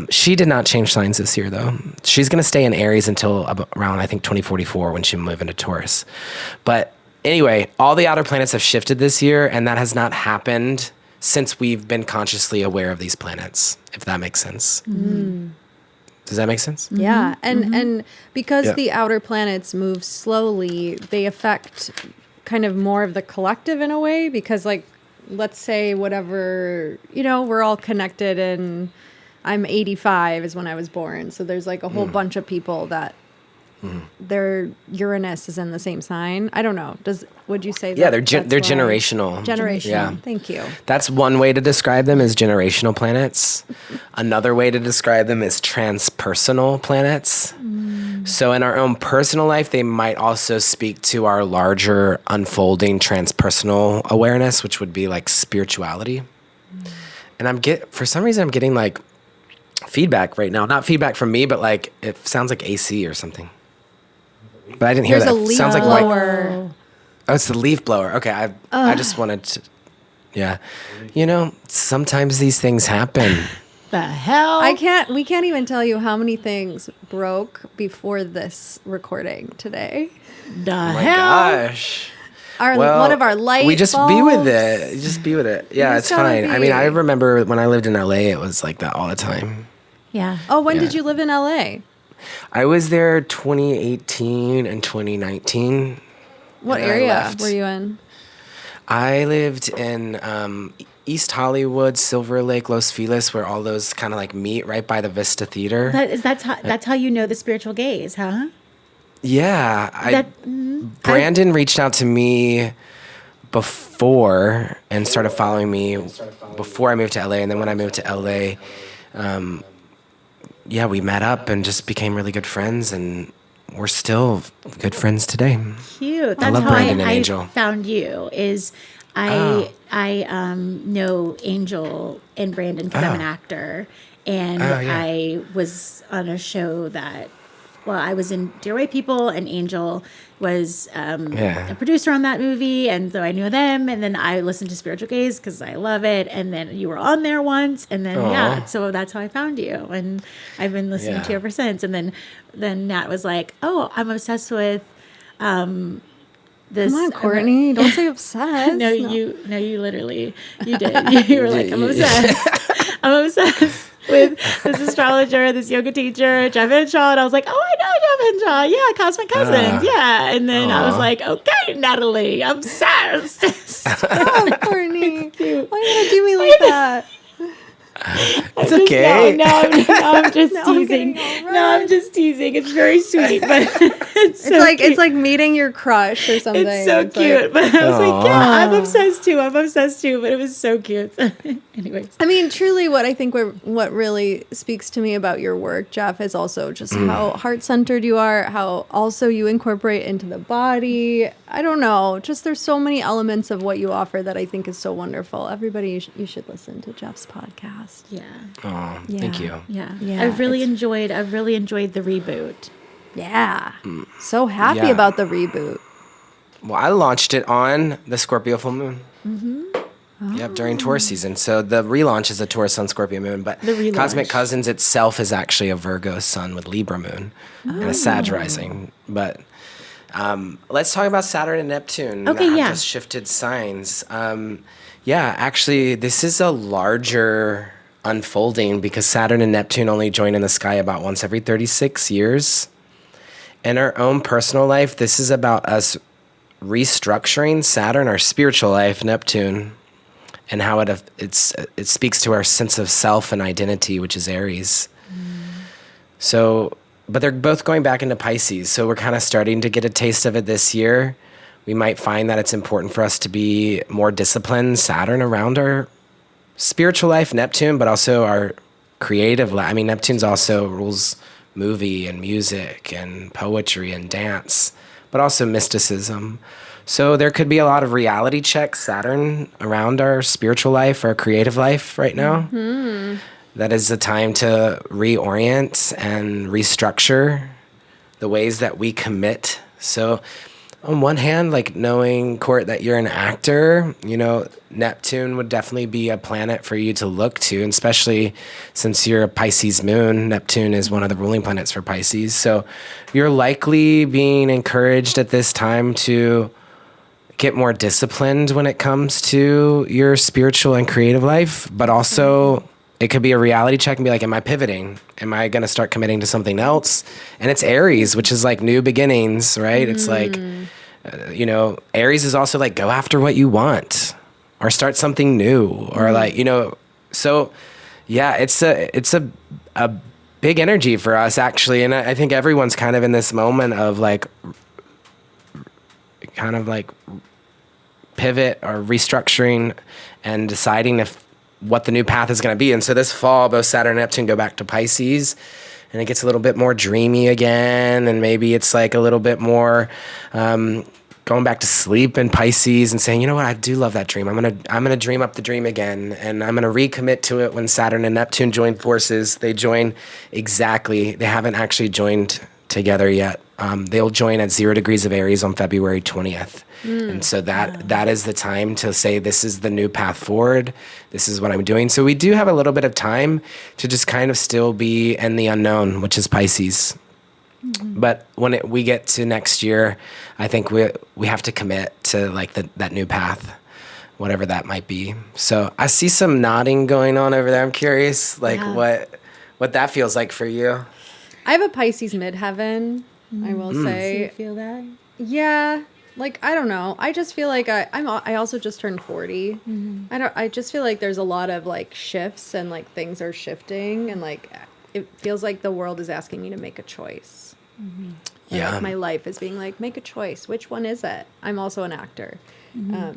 She did not change signs this year, though. She's going to stay in Aries until around, I think, 2044 when she moves into Taurus. But anyway, all the outer planets have shifted this year, and that has not happened since we've been consciously aware of these planets, if that makes sense. Does that make sense? Yeah. And because the outer planets move slowly, they affect kind of more of the collective in a way, because, like, let's say whatever, we're all connected, and I'm 85 is when I was born. So there's like a whole bunch of people that their Uranus is in the same sign. I don't know. Would you say that? Yeah, they're generational. Generational. Yeah. Thank you. That's one way to describe them, is generational planets. Another way to describe them is transpersonal planets. So in our own personal life, they might also speak to our larger unfolding transpersonal awareness, which would be like spirituality. And for some reason, I'm getting like feedback right now. Not feedback from me, but like it sounds like AC or something. But I didn't hear that. There's a leaf sounds like blower. Oh, it's the leaf blower. Okay, I just wanted to. Yeah, sometimes these things happen. The hell? We can't even tell you how many things broke before this recording today. The Oh my hell? gosh. One of our light We just bulbs. be with it. Just be with it. Yeah, it's fine. I mean, I remember when I lived in LA, it was like that all the time. Yeah. Oh, when did you live in LA? I was there 2018 and 2019. What area were you in? I lived in East Hollywood, Silver Lake, Los Feliz, where all those kind of like meet, right by the Vista Theater. That's how you know the spiritual gaze, huh? Yeah. Brandon reached out to me before and started following me before I moved to LA. And then when I moved to LA, we met up and just became really good friends, and we're still good friends today. Cute. That's I love how Brandon and I Angel. found you. I know Angel and Brandon because I'm an actor, and I was on a show that. Well, I was in Dear White People, and Angel was a producer on that movie, and so I knew them. And then I listened to Spiritual Gaze because I love it. And then you were on there once, and then so that's how I found you, and I've been listening to you ever since. And then Nat was like, "Oh, I'm obsessed with this. Come on, Courtney. Don't say obsessed. No, you literally, you did. You were like, I'm obsessed. I'm obsessed with this astrologer, this yoga teacher, Jeff Hinshaw. And I was like, oh, I know Jeff Hinshaw. Yeah, Cosmic Cousins. Yeah. And then I was like, okay, Natalie, obsessed. Oh, Courtney. Why you gonna do me like that? It's okay. No, I'm just teasing. Right. No, I'm just teasing. It's very sweet, but it's so like cute. it's like meeting your crush or something. It's so cute. But I was like, yeah, I'm obsessed too. But it was so cute. Anyways. I mean, truly what really speaks to me about your work, Jeff, is also just how heart-centered you are, how also you incorporate into the body. I don't know. Just there's so many elements of what you offer that I think is so wonderful. Everybody, you should listen to Jeff's podcast. Yeah. Oh, thank you. Yeah. Yeah, I've really enjoyed the reboot. Yeah. So happy Yeah. about the reboot. Well, I launched it on the Scorpio full moon. Yep, during Taurus season. So the relaunch is a Taurus sun, Scorpio moon, but The relaunch. Cosmic Cousins itself is actually a Virgo sun with Libra moon and a Sag rising. But let's talk about Saturn and Neptune. Okay, that yeah. have just shifted signs. Yeah, actually, this is a larger unfolding because Saturn and Neptune only join in the sky about once every 36 years. In our own personal life, this is about us restructuring Saturn, our spiritual life, Neptune, and how it speaks to our sense of self and identity, which is Aries. So, but they're both going back into Pisces, so we're kind of starting to get a taste of it this year. We might find that it's important for us to be more disciplined, Saturn, around our spiritual life, Neptune, but also our creative life. I mean, Neptune's also rules movie and music and poetry and dance, but also mysticism. So there could be a lot of reality checks, Saturn, around our spiritual life, our creative life right now. That is the time to reorient and restructure the ways that we commit. So on one hand, like knowing, Court, that you're an actor, you know, Neptune would definitely be a planet for you to look to, and especially since you're a Pisces moon. Neptune is one of the ruling planets for Pisces. So you're likely being encouraged at this time to get more disciplined when it comes to your spiritual and creative life, but also it could be a reality check and be like, am I pivoting? Am I going to start committing to something else? And it's Aries, which is like new beginnings, right? It's like, you know, Aries is also like, go after what you want or start something new or like, you know, so yeah, it's a big energy for us actually. And I think everyone's kind of in this moment of like, kind of like pivot or restructuring and deciding what the new path is going to be. And so this fall, both Saturn and Neptune go back to Pisces, and it gets a little bit more dreamy again. And maybe it's like a little bit more going back to sleep in Pisces and saying, you know what, I do love that dream. I'm gonna dream up the dream again, and I'm gonna recommit to it when Saturn and Neptune join forces. They join exactly. They haven't actually joined together yet. They'll join at 0 degrees of Aries on February 20th. And so that is the time to say, this is the new path forward. This is what I'm doing. So we do have a little bit of time to just kind of still be in the unknown, which is Pisces. But when we get to next year, I think we have to commit to like that new path, whatever that might be. So I see some nodding going on over there. I'm curious, like what that feels like for you. I have a Pisces midheaven, I will say. Do you feel that? Yeah. Like, I don't know. I just feel like I also just turned 40. I just feel like there's a lot of like shifts and like things are shifting, and like it feels like the world is asking me to make a choice. Yeah. Like my life is being like, make a choice. Which one is it? I'm also an actor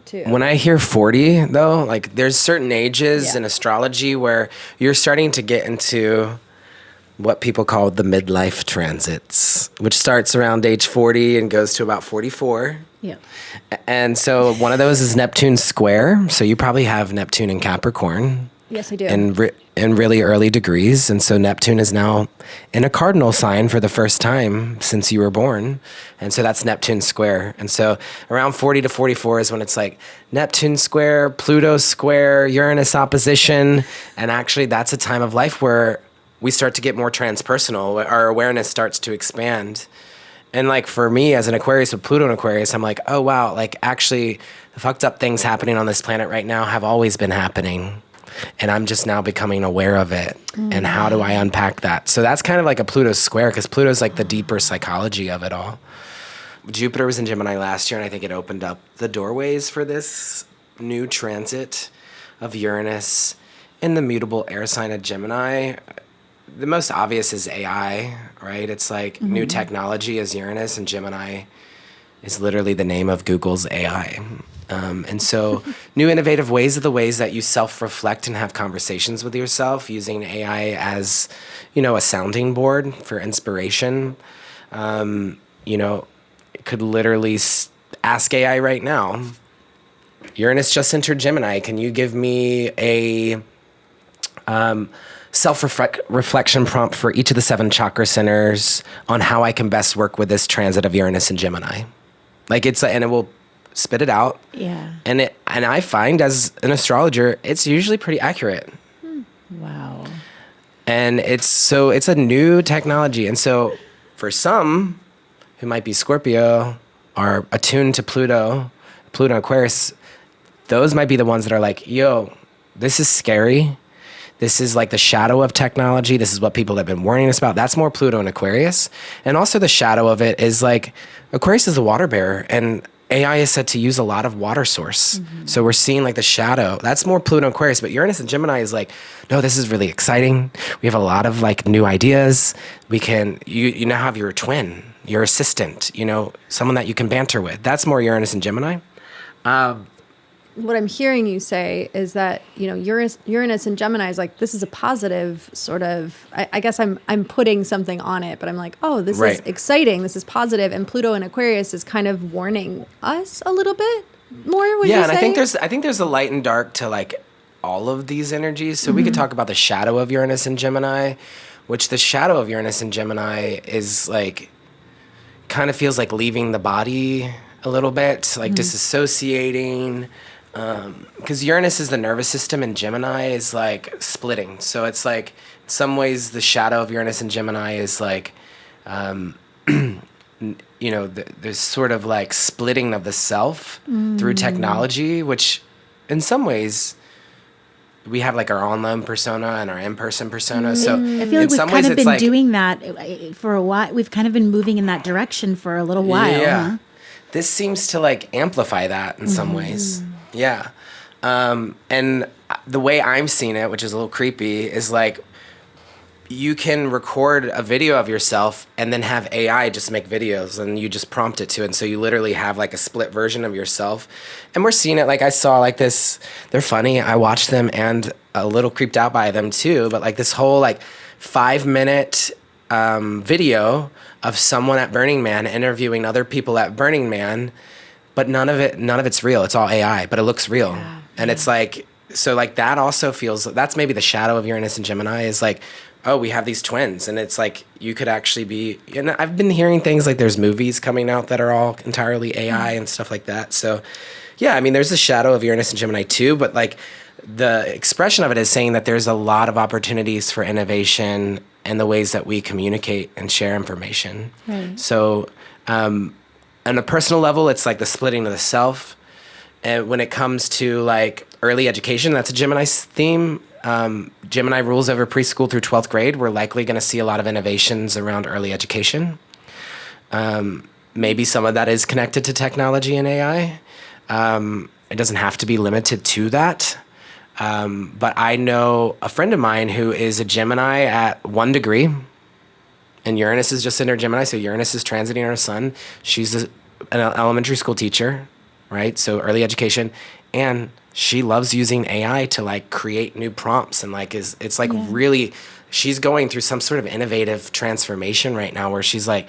too. When I hear 40 though, like there's certain ages in astrology where you're starting to get into what people call the midlife transits, which starts around age 40 and goes to about 44. Yeah. And so one of those is Neptune square. So you probably have Neptune in Capricorn. Yes, I do. In really early degrees. And so Neptune is now in a cardinal sign for the first time since you were born. And so that's Neptune square. And so around 40 to 44 is when it's like Neptune square, Pluto square, Uranus opposition. And actually that's a time of life where we start to get more transpersonal. Our awareness starts to expand. And like for me as an Aquarius with Pluto and Aquarius, I'm like, oh wow, like actually the fucked up things happening on this planet right now have always been happening. And I'm just now becoming aware of it. And how do I unpack that? So that's kind of like a Pluto square, because Pluto's like the deeper psychology of it all. Jupiter was in Gemini last year, and I think it opened up the doorways for this new transit of Uranus in the mutable air sign of Gemini. The most obvious is AI, right? It's like new technology is Uranus, and Gemini is literally the name of Google's AI. And so new innovative ways are the ways that you self-reflect and have conversations with yourself using AI as, a sounding board for inspiration. Could literally ask AI right now, Uranus just entered Gemini. Can you give me a self-reflection prompt for each of the 7 chakra centers on how I can best work with this transit of Uranus and Gemini? And it will spit it out. Yeah. And I find as an astrologer, it's usually pretty accurate. Wow. And it's a new technology. And so for some who might be Scorpio or attuned to Pluto Aquarius, those might be the ones that are like, yo, this is scary. This is like the shadow of technology. This is what people have been warning us about. That's more Pluto and Aquarius. And also the shadow of it is like Aquarius is a water bearer, and AI is said to use a lot of water source. So we're seeing like the shadow. That's more Pluto and Aquarius, but Uranus and Gemini is like, no, this is really exciting. We have a lot of like new ideas. We can, you now have your twin, your assistant, someone that you can banter with. That's more Uranus and Gemini. What I'm hearing you say is that, Uranus and Gemini is like, this is a positive sort of, I guess I'm putting something on it, but I'm like, oh, this is exciting. This is positive. And Pluto and Aquarius is kind of warning us a little bit more, would you say? Yeah, and I think there's a light and dark to like all of these energies. So we could talk about the shadow of Uranus and Gemini, which the shadow of Uranus and Gemini is like, kind of feels like leaving the body a little bit, like disassociating. Because Uranus is the nervous system and Gemini is like splitting. So it's like, in some ways, the shadow of Uranus and Gemini is like, there's sort of like splitting of the self through technology, which in some ways we have like our online persona and our in-person persona. So I feel like we've kind of been doing that for a while. We've kind of been moving in that direction for a little while. Yeah. Huh? This seems to like amplify that in some ways. Yeah. And the way I'm seeing it, which is a little creepy, is like you can record a video of yourself and then have AI just make videos and you just prompt it to it. And so you literally have like a split version of yourself. And we're seeing it, like I saw like this, they're funny. I watched them and a little creeped out by them too. But like this whole like 5-minute video of someone at Burning Man interviewing other people at Burning Man, but none of it's real. It's all AI, but it looks real. Yeah. And it's like, so like that also feels, that's maybe the shadow of Uranus and Gemini is like, oh, we have these twins. And it's like, you could actually be, and I've been hearing things like there's movies coming out that are all entirely AI and stuff like that. So yeah, I mean, there's the shadow of Uranus and Gemini too, but like the expression of it is saying that there's a lot of opportunities for innovation and the ways that we communicate and share information. Right. So, on a personal level, it's like the splitting of the self. And when it comes to like early education, that's a Gemini theme. Gemini rules over preschool through 12th grade. We're likely going to see a lot of innovations around early education. Maybe some of that is connected to technology and AI. It doesn't have to be limited to that. But I know a friend of mine who is a Gemini at 1 degree, and Uranus is just in her Gemini, so Uranus is transiting her sun. She's an elementary school teacher, right? So early education, and she loves using AI to like create new prompts and like it's like really, she's going through some sort of innovative transformation right now where she's like,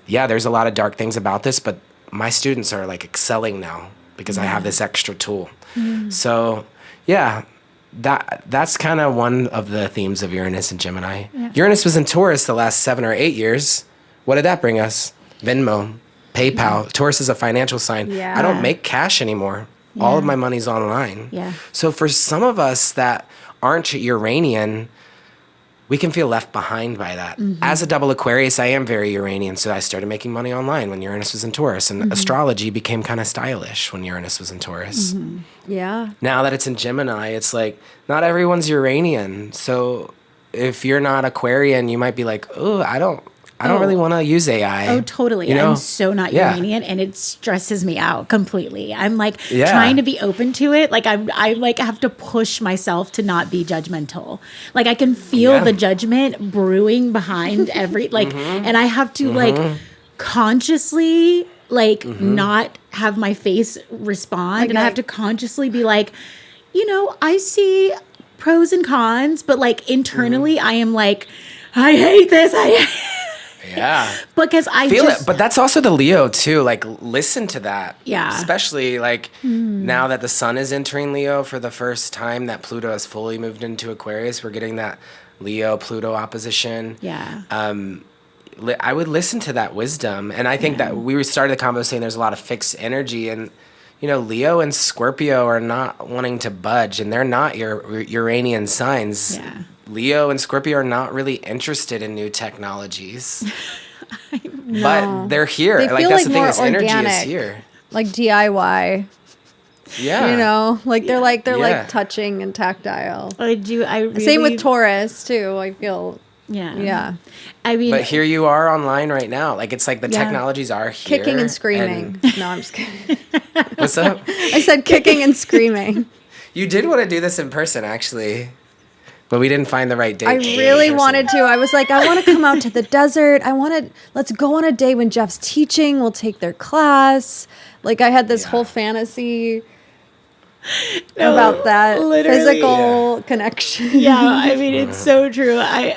yeah, there's a lot of dark things about this, but my students are like excelling now because I have this extra tool. So yeah, that's kind of one of the themes of Uranus and Gemini. Yeah. Uranus was in Taurus the last 7 or 8 years. What did that bring us? Venmo, PayPal. Taurus is a financial sign. Yeah. I don't make cash anymore. Yeah. All of my money's online. Yeah. So for some of us that aren't Uranian, we can feel left behind by that. As a double Aquarius, I am very Uranian, so I started making money online when Uranus was in Taurus, and astrology became kind of stylish when Uranus was in Taurus. Yeah. Now that it's in Gemini, it's like, not everyone's Uranian, so if you're not Aquarian, you might be like, oh, I don't really want to use AI. Oh, totally. You know? I'm so not Yeah. Uranian, and it stresses me out completely. I'm like Yeah. trying to be open to it. Like I like have to push myself to not be judgmental. Like I can feel Yeah. the judgment brewing behind every like, and I have to like consciously like not have my face respond, and I have to consciously be like, I see pros and cons, but like internally, I am like, I hate this. Yeah. Because I Feel just it, but that's also the Leo too. Like, listen to that. Yeah. Especially like now that the sun is entering Leo for the first time, that Pluto has fully moved into Aquarius. We're getting that Leo Pluto opposition. Yeah. I would listen to that wisdom, and I think that we started the convo saying there's a lot of fixed energy, and Leo and Scorpio are not wanting to budge, and they're not your Uranian signs. Yeah. Leo and Scorpio are not really interested in new technologies. But they're here. They Like feel that's like the thing, more this energy is organic. here. Like DIY. Yeah. Like they're like Yeah. touching and tactile. I really, Same with Taurus too. I feel Yeah. I mean, But here you are online right now. Like it's like the technologies are here. kicking and screaming. No, I'm just kidding. What's up? I said kicking and screaming. You did want to do this in person, actually. But we didn't find the right date. I to do it in really person. wanted to. I was like, I want to come out to the desert. Let's go on a day when Jeff's teaching. We'll take their class. Like I had this whole fantasy about that literally. physical connection. yeah, I mean, it's so true. I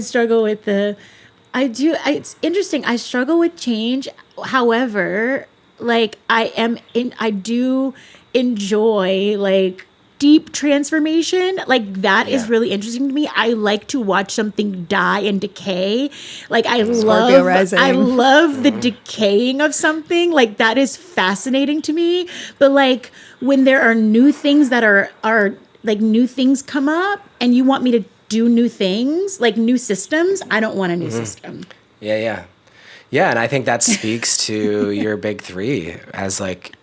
struggle with it's interesting. I struggle with change. However, like I do enjoy like deep transformation. Like that is really interesting to me. I like to watch something die and decay. Like I love the decaying of something. Like that is fascinating to me. But like when there are new things that are like new things come up and you want me to do new things, like new systems, I don't want a new system. Yeah, and I think that speaks to your big three as like,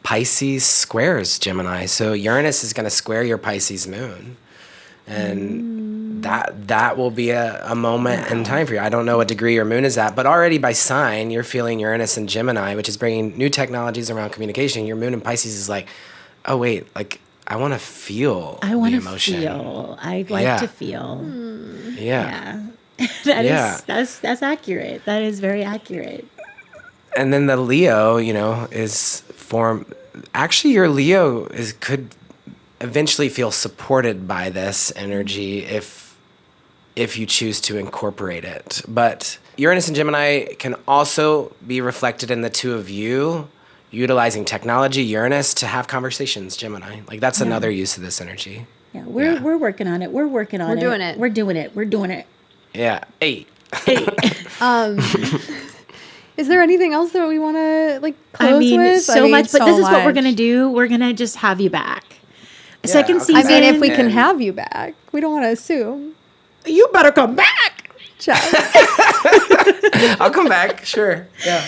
Pisces squares Gemini. So Uranus is going to square your Pisces moon. And that will be a moment in time for you. I don't know what degree your moon is at, but already by sign, you're feeling Uranus and Gemini, which is bringing new technologies around communication. Your moon in Pisces is like, oh, wait, like, I want to feel the emotion. I like to feel. Yeah. That's accurate. That is very accurate. And then the Leo, is actually your Leo could eventually feel supported by this energy if you choose to incorporate it. But Uranus and Gemini can also be reflected in the two of you utilizing technology, Uranus, to have conversations, Gemini. Like that's another use of this energy. Yeah, we're working on it. We're working on it. We're doing it. Yeah. Hey. Is there anything else that we want to close with? So much, but this is what we're going to do. We're going to just have you back. Second season. I mean, if we can have you back, we don't want to assume. You better come back. I'll come back. Sure. Yeah.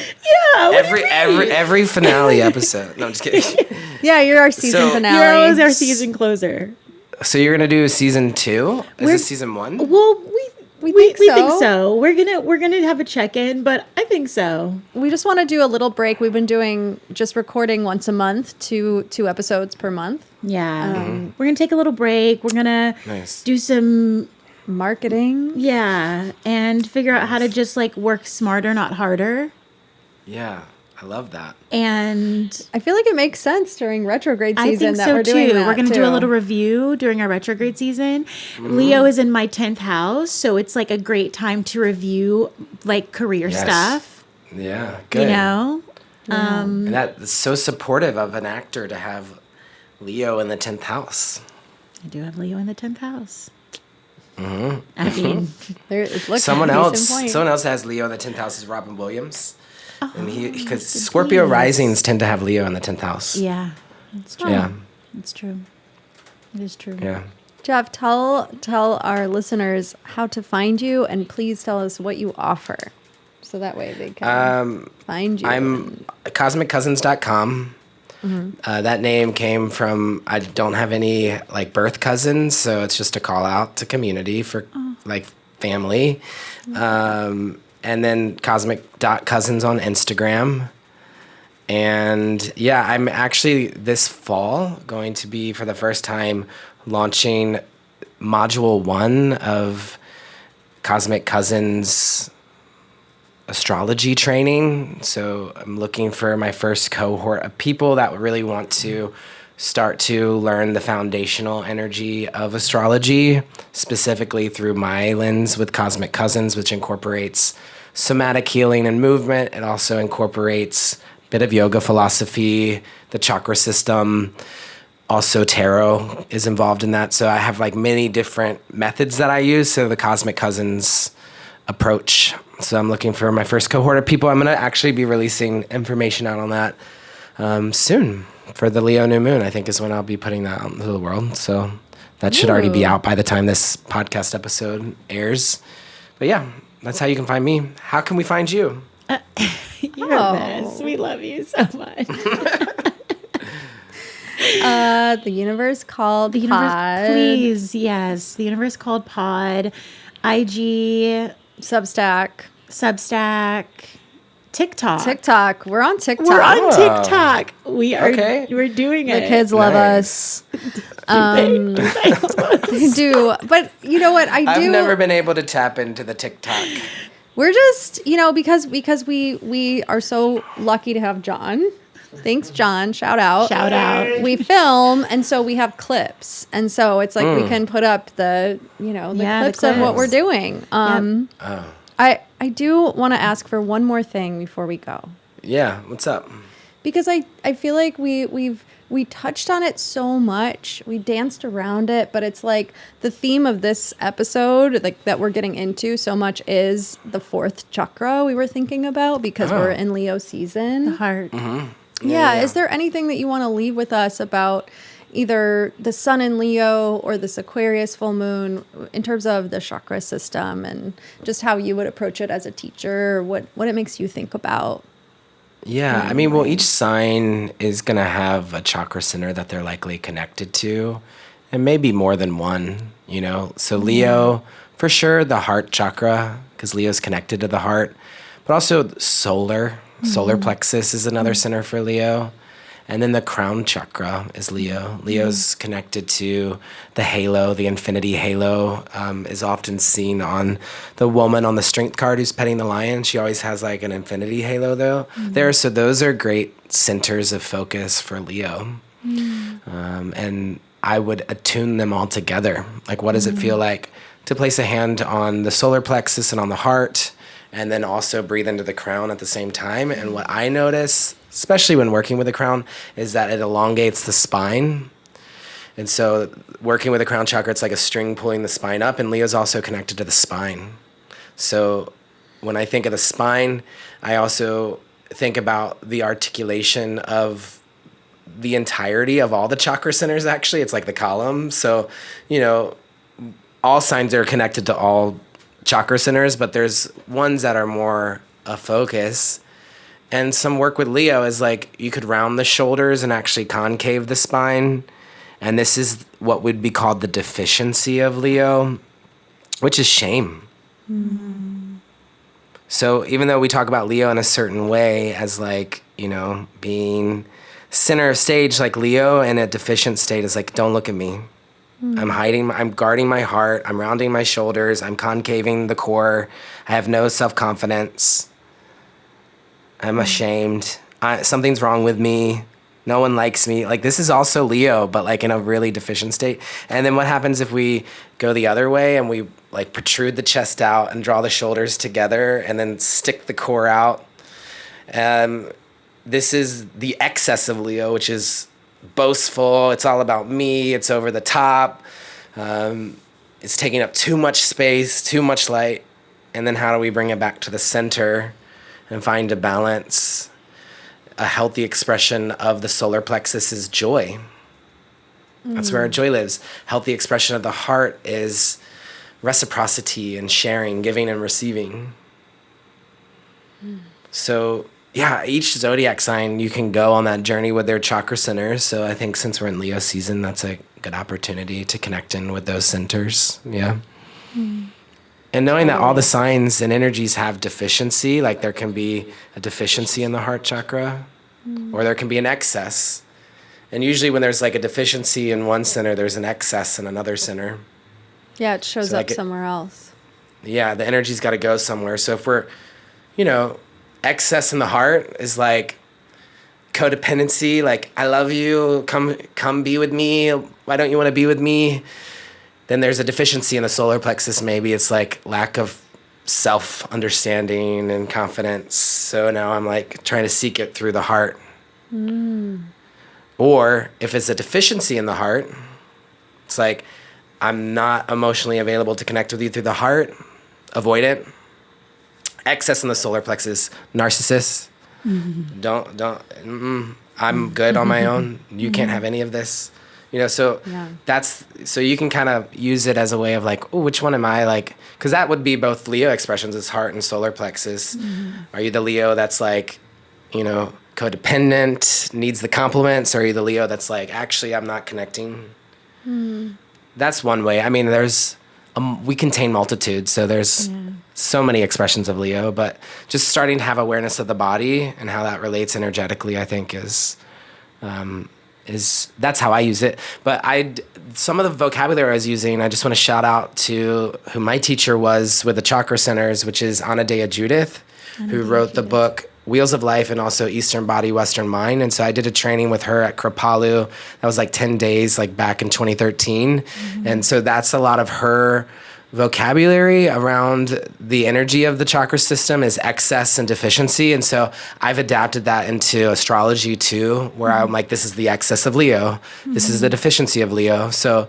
Yeah. Every finale episode. No, I'm just kidding. Yeah, you're our season finale. You're always our season closer. So you're going to do season 2? Is this season 1? Well, we think so. We're gonna have a check-in, but I think so. We just want to do a little break. We've been just recording once a month, two episodes per month. Yeah. We're gonna take a little break. We're gonna do some marketing. Yeah, and figure out how to just work smarter, not harder. Yeah. I love that. And I feel like it makes sense during retrograde season that we're doing that. We're going to do a little review during our retrograde season. Leo is in my 10th house, so it's a great time to review career stuff. Yeah, good. And that's so supportive of an actor to have Leo in the 10th house. I do have Leo in the 10th house. Mm-hmm. I mean, someone else has Leo in the 10th house is Robin Williams. And because Scorpio risings tend to have Leo in the 10th house. Yeah, it's true. Yeah, it's true. It is true. Yeah. Jeff, tell our listeners how to find you, and please tell us what you offer, so that way they can find you. I'm cosmiccousins.com. That name came from, I don't have any like birth cousins, so it's just a call out to community for like family. And then cosmic.cousins on Instagram. And yeah, I'm actually this fall going to be for the first time launching module 1 of Cosmic Cousins astrology training. So I'm looking for my first cohort of people that really want to start to learn the foundational energy of astrology, specifically through my lens with Cosmic Cousins, which incorporates somatic healing and movement. It also incorporates a bit of yoga philosophy, the chakra system. Also, tarot is involved in that. So I have like many different methods that I use. So the Cosmic Cousins approach. So I'm looking for my first cohort of people. I'm going to actually be releasing information out on that soon for the Leo new moon. I think is when I'll be putting that out into the world. So that should already be out by the time this podcast episode airs. But yeah, that's how you can find me. How can we find you? You're a mess. We love you so much. The universe called Pod. Please, yes. The universe called Pod. IG, Substack, TikTok. We're on TikTok. We're on TikTok. We are. Okay. We're doing it. The kids love us. They do. But you know what? I've never been able to tap into the TikTok. We're just, because we are so lucky to have John. Thanks, John. Shout out. We film, and so we have clips, and so it's like we can put up the clips of what we're doing. I do want to ask for one more thing before we go. Yeah, what's up? Because I feel like we touched on it so much. We danced around it, but it's like the theme of this episode, like that we're getting into so much, is the 4th chakra we were thinking about because we're in Leo season. The heart. Mm-hmm. Yeah. Is there anything that you want to leave with us about either the sun in Leo or this Aquarius full moon in terms of the chakra system and just how you would approach it as a teacher, or what it makes you think about? Yeah, I mean, well, each sign is going to have a chakra center that they're likely connected to, and maybe more than one, So Leo, for sure, the heart chakra, because Leo's connected to the heart, but also solar plexus is another center for Leo. And then the crown chakra is Leo. Leo's connected to the halo, the infinity halo, is often seen on the woman on the strength card who's petting the lion. She always has like an infinity halo there. So those are great centers of focus for Leo. And I would attune them all together. Like, what does it feel like to place a hand on the solar plexus and on the heart, and then also breathe into the crown at the same time? And what I notice, especially when working with the crown, is that it elongates the spine. And so working with the crown chakra, it's like a string pulling the spine up, and Leo's also connected to the spine. So when I think of the spine, I also think about the articulation of the entirety of all the chakra centers, actually. It's like the column. So, all signs are connected to all chakra centers, but there's ones that are more a focus. And some work with Leo is like you could round the shoulders and actually concave the spine. And this is what would be called the deficiency of Leo, which is shame. So even though we talk about Leo in a certain way as like, being center of stage, like Leo in a deficient state is like, don't look at me. I'm guarding my heart. I'm rounding my shoulders. I'm concaving the core. I have no self-confidence. I'm ashamed. Something's wrong with me. No one likes me. Like, this is also Leo, but like in a really deficient state. And then what happens if we go the other way and we like protrude the chest out and draw the shoulders together and then stick the core out? This is the excess of Leo, which is boastful. It's all about me. It's over the top. It's taking up too much space, too much light. And then how do we bring it back to the center and find a balance? A healthy expression of the solar plexus is joy. That's where our joy lives. Healthy expression of the heart is reciprocity and sharing, giving and receiving. So, yeah, each zodiac sign, you can go on that journey with their chakra centers. So I think since we're in Leo season, that's a good opportunity to connect in with those centers. Yeah. And knowing that all the signs and energies have deficiency, like there can be a deficiency in the heart chakra, or there can be an excess. And usually when there's like a deficiency in one center, there's an excess in another center. Yeah, it shows So, up like, somewhere else. Yeah, the energy's got to go somewhere. So if we're, you know, excess in the heart is like codependency, like I love you, come be with me. Why don't you want to be with me? Then there's a deficiency in the solar plexus. Maybe it's like lack of self-understanding and confidence. So now I'm like trying to seek it through the heart. Or if it's a deficiency in the heart, it's like I'm not emotionally available to connect with you through the heart. Avoid it. Excess in the solar plexus, narcissist. I'm good on my own. You can't have any of this. You know, so so you can kind of use it as a way of like, oh, which one am I like? Because that would be both Leo expressions as heart and solar plexus. Are you the Leo that's like, you know, codependent, needs the compliments? Or are you the Leo that's like, actually, I'm not connecting? That's one way. I mean, we contain multitudes, so there's so many expressions of Leo, but just starting to have awareness of the body and how that relates energetically, I think is that's how I use it. But some of the vocabulary I was using, I just want to shout out to who my teacher was with the chakra centers, which is Anadea Judith, who wrote the book Wheels of Life and also Eastern Body, Western Mind. And so I did a training with her at Kripalu. That was like 10 days, like back in 2013. And so that's a lot of her vocabulary around the energy of the chakra system is excess and deficiency. And so I've adapted that into astrology too, where I'm like, this is the excess of Leo. This is the deficiency of Leo. So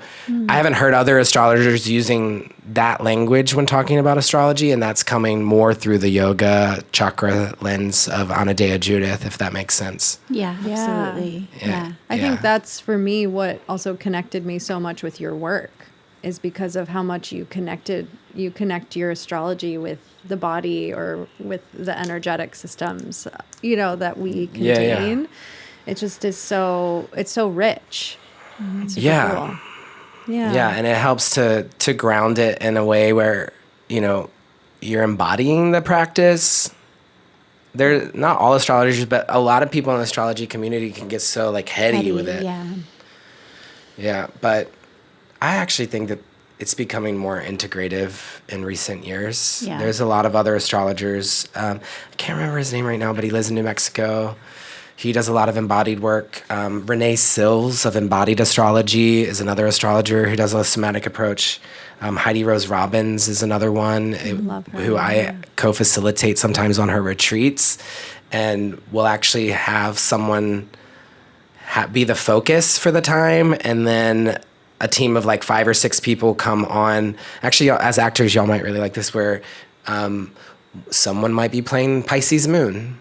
I haven't heard other astrologers using that language when talking about astrology, and that's coming more through the yoga chakra lens of Anadea Judith, if that makes sense. Yeah, absolutely. Yeah. I think that's for me what also connected me so much with your work is because of how much you connect your astrology with the body or with the energetic systems, you know, that we contain. It just is it's so rich. It's super cool. Yeah, and it helps to ground it in a way where, you know, you're embodying the practice. They're not all astrologers, but a lot of people in the astrology community can get so like heady with it. Yeah, but I actually think that it's becoming more integrative in recent years. Yeah. There's a lot of other astrologers. I can't remember his name right now, but he lives in New Mexico. He does a lot of embodied work. Renee Sills of Embodied Astrology is another astrologer who does a somatic approach. Heidi Rose Robbins is another one who I co-facilitate sometimes on her retreats. And we'll actually have someone be the focus for the time, and then a team of like 5 or 6 people come on. Actually, as actors, y'all might really like this, where someone might be playing Pisces Moon.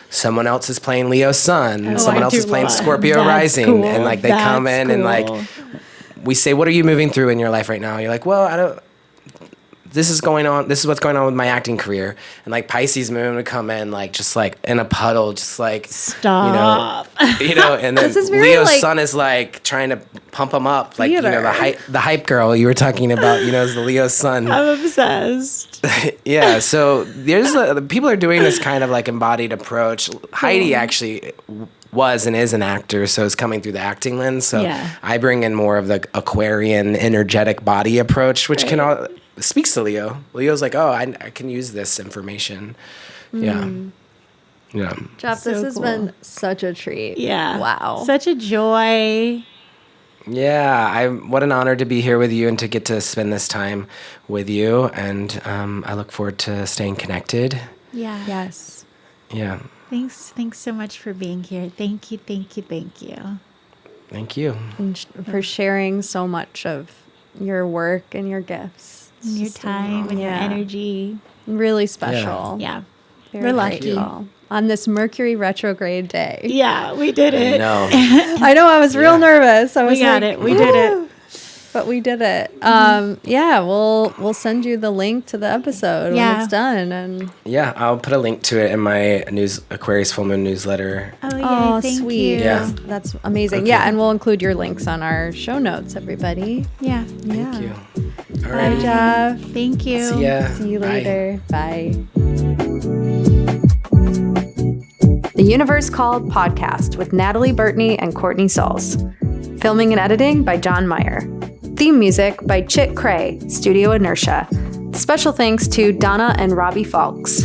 Someone else is playing Leo Sun. Someone else is playing Scorpio Rising. Cool. And like they come in and like, we say, what are you moving through in your life right now? You're like, well, this is what's going on with my acting career. And like Pisces Moon would come in like just like in a puddle, just like stop. You know, and then Leo's Sun is like trying to pump him up, like theater. You know, the hype girl you were talking about, you know, is the Leo Sun. I'm obsessed. Yeah, so there's people are doing this kind of like embodied approach. Heidi actually was and is an actor, so it's coming through the acting lens. So I bring in more of the Aquarian energetic body approach, which speaks to Leo. Leo's like, oh, I can use this information. Yeah. Jeff, this has been such a treat. Yeah. Wow. Such a joy. Yeah, what an honor to be here with you and to get to spend this time with you. And I look forward to staying connected. Yeah. Yes. Yeah. Thanks so much for being here. Thank you. Thank you. And for sharing so much of your work and your gifts. And your time and your energy. Really special. Yeah. Very We're lucky. grateful. on this Mercury retrograde day. Yeah, we did it. No. I know, I was real nervous. I was We got it. We did it. But we did it. Yeah, we'll send you the link to the episode when it's done. And Yeah, I'll put a link to it in my Aquarius Full Moon newsletter. oh, thank sweet. you. Yeah. That's amazing. Okay. Yeah, and we'll include your links on our show notes, everybody. Yeah. Thank you. All Bye, right. Jeff. Thank you. See ya. See you Bye. later. Bye. The Universe Called podcast with Natalie Burtney and Courtney Sauls. Filming and editing by John Meyer. Theme music by Chit Cray, Studio Inertia. Special thanks to Donna and Robbie Falks.